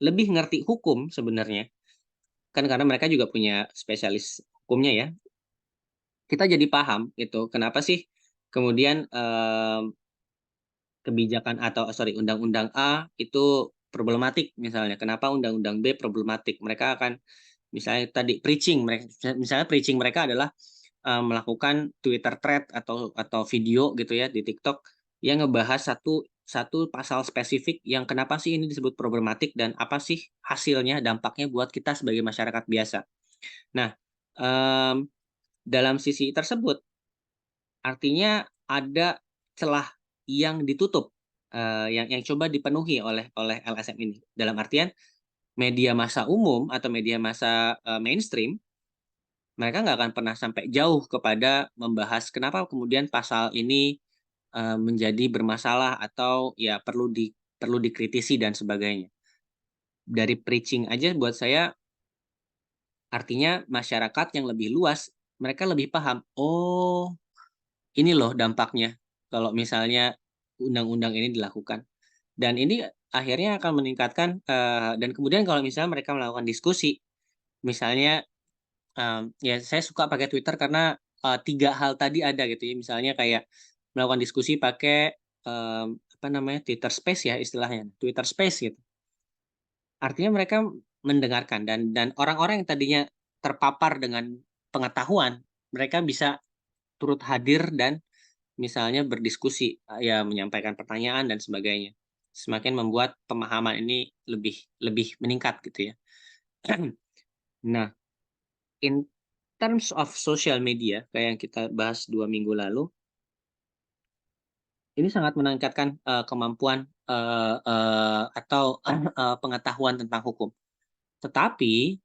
lebih ngerti hukum sebenarnya, kan karena mereka juga punya spesialis hukumnya ya, kita jadi paham gitu, kenapa sih kemudian, kebijakan atau undang-undang A itu problematik misalnya, kenapa undang-undang B problematik. Mereka akan misalnya tadi preaching, misalnya preaching mereka adalah, melakukan Twitter thread atau video gitu ya di TikTok yang ngebahas satu satu pasal spesifik yang kenapa sih ini disebut problematik dan apa sih hasilnya, dampaknya buat kita sebagai masyarakat biasa. Nah, mmm, dalam sisi tersebut artinya ada celah yang ditutup, yang coba dipenuhi oleh LSM ini. Dalam artian media massa umum atau media massa, mainstream, mereka nggak akan pernah sampai jauh kepada membahas kenapa kemudian pasal ini, menjadi bermasalah atau ya perlu dikritisi dan sebagainya. Dari preaching aja buat saya artinya masyarakat yang lebih luas, mereka lebih paham, "Oh, ini loh dampaknya kalau misalnya undang-undang ini dilakukan." Dan ini akhirnya akan meningkatkan, dan kemudian kalau misalnya mereka melakukan diskusi, misalnya, ya saya suka pakai Twitter karena, 3 hal tadi ada gitu ya, misalnya kayak melakukan diskusi pakai, apa namanya, Twitter Space ya istilahnya, Twitter Space gitu. Artinya mereka mendengarkan dan orang-orang yang tadinya terpapar dengan pengetahuan, mereka bisa turut hadir dan misalnya berdiskusi, ya menyampaikan pertanyaan dan sebagainya. Semakin membuat pemahaman ini lebih lebih meningkat gitu ya. Nah, in terms of social media kayak yang kita bahas 2 minggu lalu, ini sangat meningkatkan, kemampuan, atau, pengetahuan tentang hukum. Tetapi,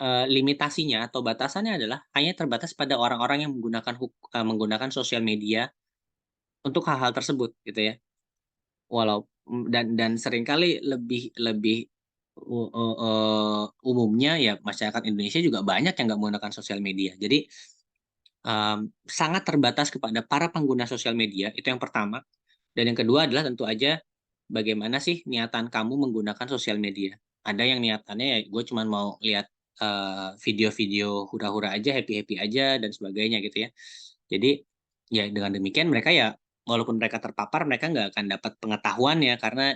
limitasinya atau batasannya adalah hanya terbatas pada orang-orang yang menggunakan sosial media untuk hal-hal tersebut gitu ya. Dan seringkali lebih lebih umumnya ya masyarakat Indonesia juga banyak yang nggak menggunakan sosial media. Jadi, sangat terbatas kepada para pengguna sosial media, itu yang pertama. Dan yang kedua adalah tentu aja bagaimana sih niatan kamu menggunakan sosial media. Ada yang niatannya ya gue cuman mau lihat, video-video hura-hura aja, happy-happy aja dan sebagainya gitu ya. Jadi, ya dengan demikian mereka ya walaupun mereka terpapar, mereka nggak akan dapat pengetahuan ya karena,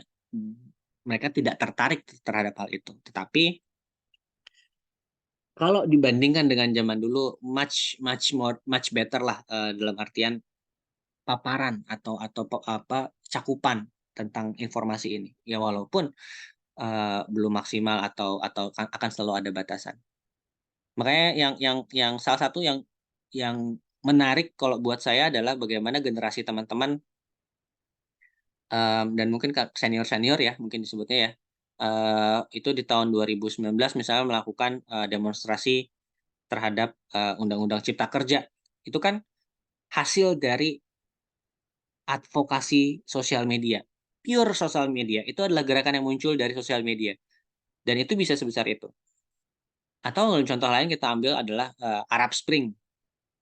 mereka tidak tertarik terhadap hal itu. Tetapi kalau dibandingkan dengan zaman dulu much better lah, dalam artian paparan atau cakupan tentang informasi ini. Ya walaupun, belum maksimal atau akan selalu ada batasan. Makanya yang salah satu yang menarik kalau buat saya adalah bagaimana generasi teman-teman, dan mungkin senior-senior ya mungkin disebutnya ya, itu di tahun 2019 misalnya melakukan, demonstrasi terhadap, Undang-Undang Cipta Kerja. Itu kan hasil dari advokasi sosial media, pure sosial media. Itu adalah gerakan yang muncul dari sosial media dan itu bisa sebesar itu. Atau contoh lain kita ambil adalah, Arab Spring.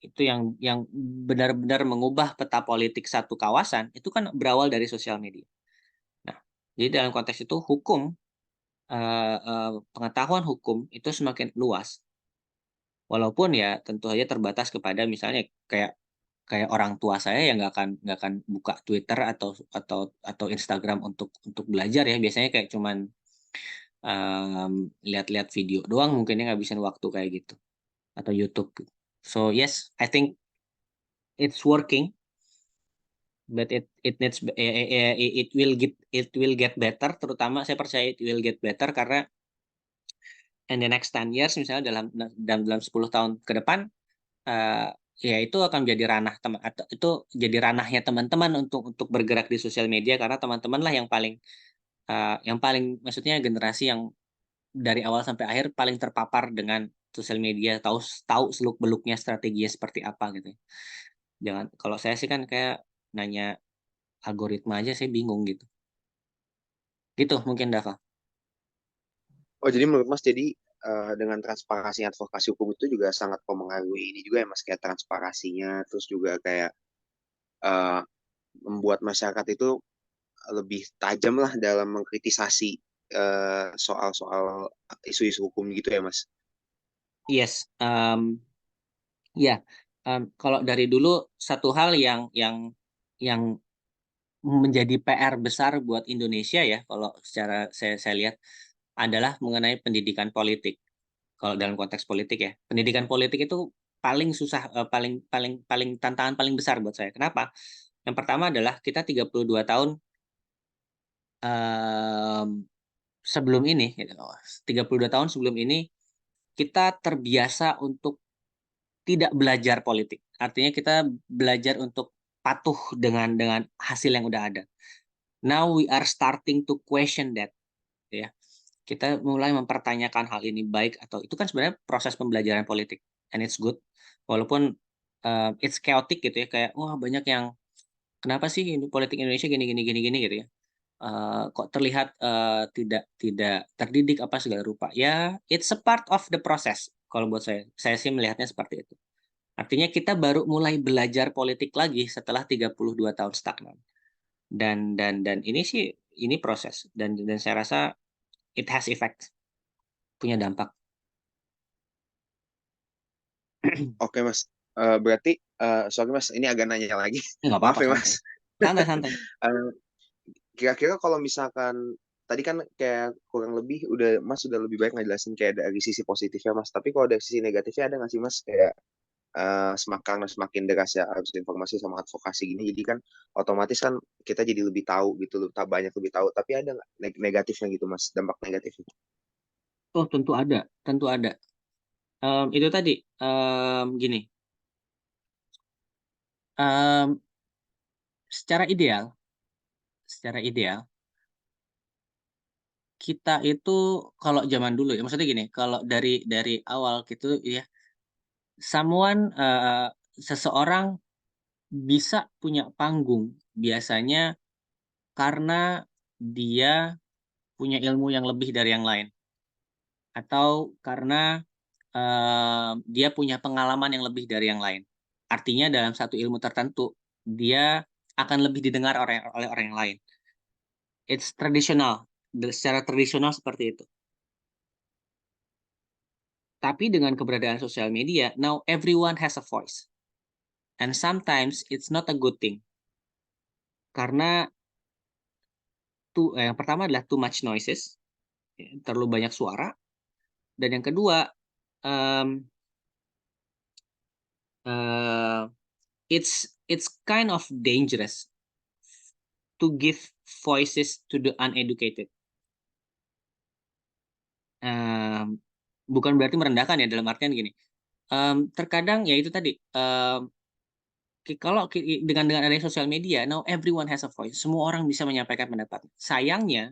Itu yang benar-benar mengubah peta politik satu kawasan, itu kan berawal dari sosial media. Nah, jadi dalam konteks itu hukum, pengetahuan hukum itu semakin luas. Walaupun ya tentu saja terbatas kepada misalnya kayak kayak orang tua saya yang nggak akan buka Twitter atau Instagram untuk belajar ya, biasanya kayak cuman, lihat-lihat video doang mungkin ya ngabisin waktu kayak gitu, atau YouTube gitu. So yes, I think it's working, but it needs it will get better, terutama saya percaya it will get better karena in the next 10 years misalnya dalam 10 tahun ke depan, eee, ya itu akan menjadi ranah atau itu jadi ranahnya teman-teman untuk bergerak di sosial media karena teman-teman lah yang paling maksudnya generasi yang dari awal sampai akhir paling terpapar dengan sosial media, tahu tahu seluk-beluknya strateginya seperti apa gitu ya. Kalau saya sih kan kayak nanya algoritma aja saya bingung gitu. Gitu mungkin Dava. Oh, jadi menurut Mas, jadi dengan transparansi advokasi hukum itu juga sangat mempengaruhi ini juga ya Mas, kayak transparansinya, terus juga kayak eh, membuat masyarakat itu lebih tajam lah dalam mengkritisasi soal-soal isu-isu hukum gitu ya Mas. Yes, ya, kalau dari dulu satu hal yang menjadi PR besar buat Indonesia ya, kalau secara saya lihat adalah mengenai pendidikan politik. Kalau dalam konteks politik ya, pendidikan politik itu paling susah, paling paling paling tantangan paling besar buat saya. Kenapa? Yang pertama adalah kita 32 tahun, mmm, sebelum ini gitu, 32 tahun sebelum ini kita terbiasa untuk tidak belajar politik. Artinya kita belajar untuk patuh dengan hasil yang udah ada. Now we are starting to question that, gitu ya. Kita mulai mempertanyakan hal ini baik atau itu kan sebenarnya proses pembelajaran politik and it's good. Walaupun, it's chaotic gitu ya, kayak, wah banyak yang, "Kenapa sih ini politik Indonesia gini gini gini gini?" Gitu ya. Kok terlihat, tidak tidak terdidik apa segala rupa. Ya, it's a part of the process kalau buat saya. Saya sih melihatnya seperti itu. Artinya kita baru mulai belajar politik lagi setelah 32 tahun stagnan. Dan ini sih, ini proses dan saya rasa it has effect, punya dampak. Oke Mas. Berarti sorry Mas, ini agak nanya lagi. Nggak Maaf apa-apa, ya santai. Mas. Santai santai. Eh, Kira-kira kalau misalkan tadi kan kayak kurang lebih udah Mas sudah lebih baik ngejelasin kayak dari sisi positifnya Mas. Tapi kalau dari sisi negatifnya ada nggak sih Mas, kayak semakin deras ya harus informasi sama advokasi gini, jadi kan otomatis kan kita jadi lebih tahu gitu, banyak lebih tahu. Tapi ada nggak negatifnya gitu Mas, dampak negatifnya? Oh, tentu ada, tentu ada. Itu tadi, gini, mmm, secara ideal secara ideal kita itu kalau zaman dulu ya, maksudnya gini, kalau dari awal gitu ya, seseorang bisa punya panggung biasanya karena dia punya ilmu yang lebih dari yang lain, atau karena, dia punya pengalaman yang lebih dari yang lain. Artinya dalam satu ilmu tertentu, dia akan lebih didengar oleh orang yang lain. It's traditional, secara tradisional seperti itu. Tapi dengan keberadaan sosial media, now everyone has a voice. And sometimes it's not a good thing. Karena yang pertama adalah too much noises, ya, terlalu banyak suara. Dan yang kedua, um, uh, it's kind of dangerous to give voices to the uneducated. Bukan berarti merendahkan ya, dalam artian gini. Terkadang ya itu tadi, kalau dengan adanya sosial media, now everyone has a voice. Semua orang bisa menyampaikan pendapat. Sayangnya,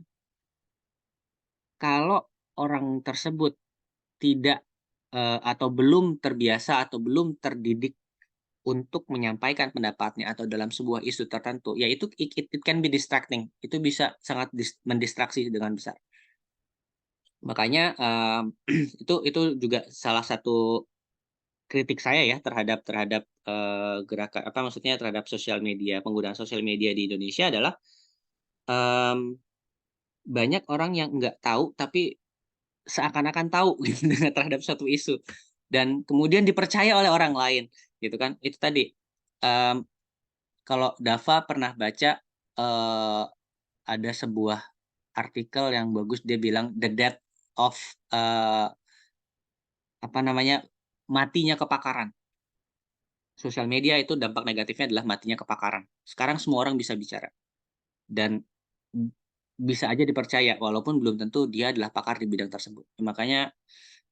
kalau orang tersebut tidak, atau belum terbiasa atau belum terdidik untuk menyampaikan pendapatnya atau dalam sebuah isu tertentu, ya itu it can be distracting. Itu bisa sangat mendistraksi dengan besar. Makanya, itu juga salah satu kritik saya ya terhadap, gerakan apa maksudnya terhadap sosial media, penggunaan sosial media di Indonesia adalah, mmm, banyak orang yang nggak tahu tapi seakan-akan tahu gitu terhadap suatu isu dan kemudian dipercaya oleh orang lain gitu kan. Itu tadi, mmm, kalau Dava pernah baca, ada sebuah artikel yang bagus dia bilang the death of, eee, apa namanya, matinya kepakaran. Sosial media itu dampak negatifnya adalah matinya kepakaran. Sekarang semua orang bisa bicara dan bisa aja dipercaya walaupun belum tentu dia adalah pakar di bidang tersebut. Makanya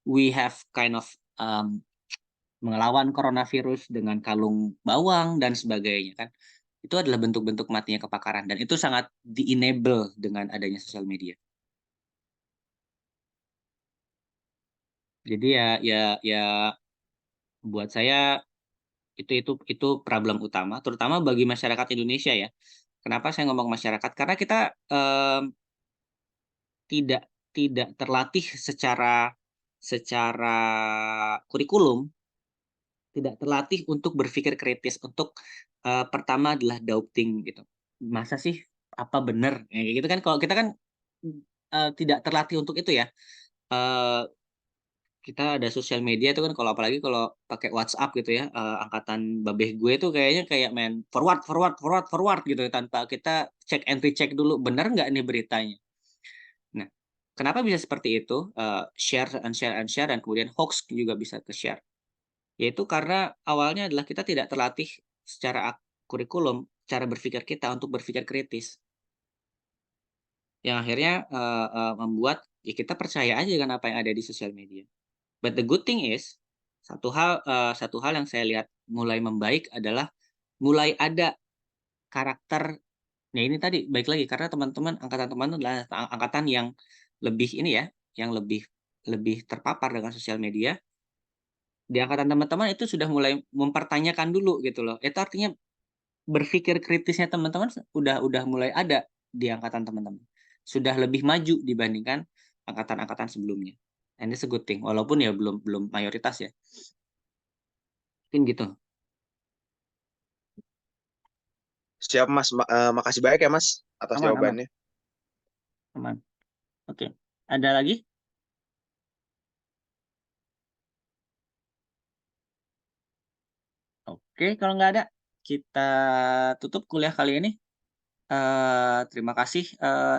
we have kind of, melawan coronavirus dengan kalung bawang dan sebagainya kan. Itu adalah bentuk-bentuk matinya kepakaran dan itu sangat di-enable dengan adanya sosial media. Jadi ya buat saya itu problem utama, terutama bagi masyarakat Indonesia ya. Kenapa saya ngomong masyarakat? Karena kita, tidak tidak terlatih secara secara kurikulum, tidak terlatih untuk berpikir kritis, untuk, pertama adalah doubting gitu. Masa sih, apa bener? Kayak gitu kan, kalau kita kan, tidak terlatih untuk itu ya. Eee, Kita ada sosial media itu kan kalau apalagi kalau pakai WhatsApp gitu ya, angkatan babeh gue itu kayaknya kayak main forward forward forward forward gitu ya, tanpa kita cek and recheck dulu, bener nggak nih beritanya? Nah, kenapa bisa seperti itu? Share and share and share dan kemudian hoax juga bisa ke-share. Yaitu karena awalnya adalah kita tidak terlatih secara kurikulum, cara berpikir kita untuk berpikir kritis. Yang akhirnya, membuat ya kita percaya aja dengan apa yang ada di sosial media. But the good thing is, satu hal yang saya lihat mulai membaik adalah mulai ada karakter. Ya ini tadi, baik lagi karena teman-teman angkatan teman adalah angkatan yang lebih ini ya, yang lebih lebih terpapar dengan sosial media. Di angkatan teman-teman itu sudah mulai mempertanyakan dulu gitu loh. Itu artinya berpikir kritisnya teman-teman udah mulai ada di angkatan teman-teman. Sudah lebih maju dibandingkan angkatan-angkatan sebelumnya. And it's a good thing, walaupun ya belum belum mayoritas ya. Mungkin gitu. Siap Mas, makasih banyak ya Mas atas Aman aman jawabannya. aman. Oke. Ada lagi? Oke, kalau nggak ada, kita tutup kuliah kali ini. Terima kasih,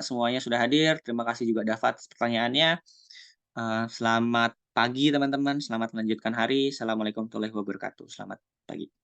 semuanya sudah hadir. Terima kasih juga Dava atas pertanyaannya. Selamat pagi teman-teman, selamat melanjutkan hari. Assalamualaikum warahmatullahi wabarakatuh. Selamat pagi.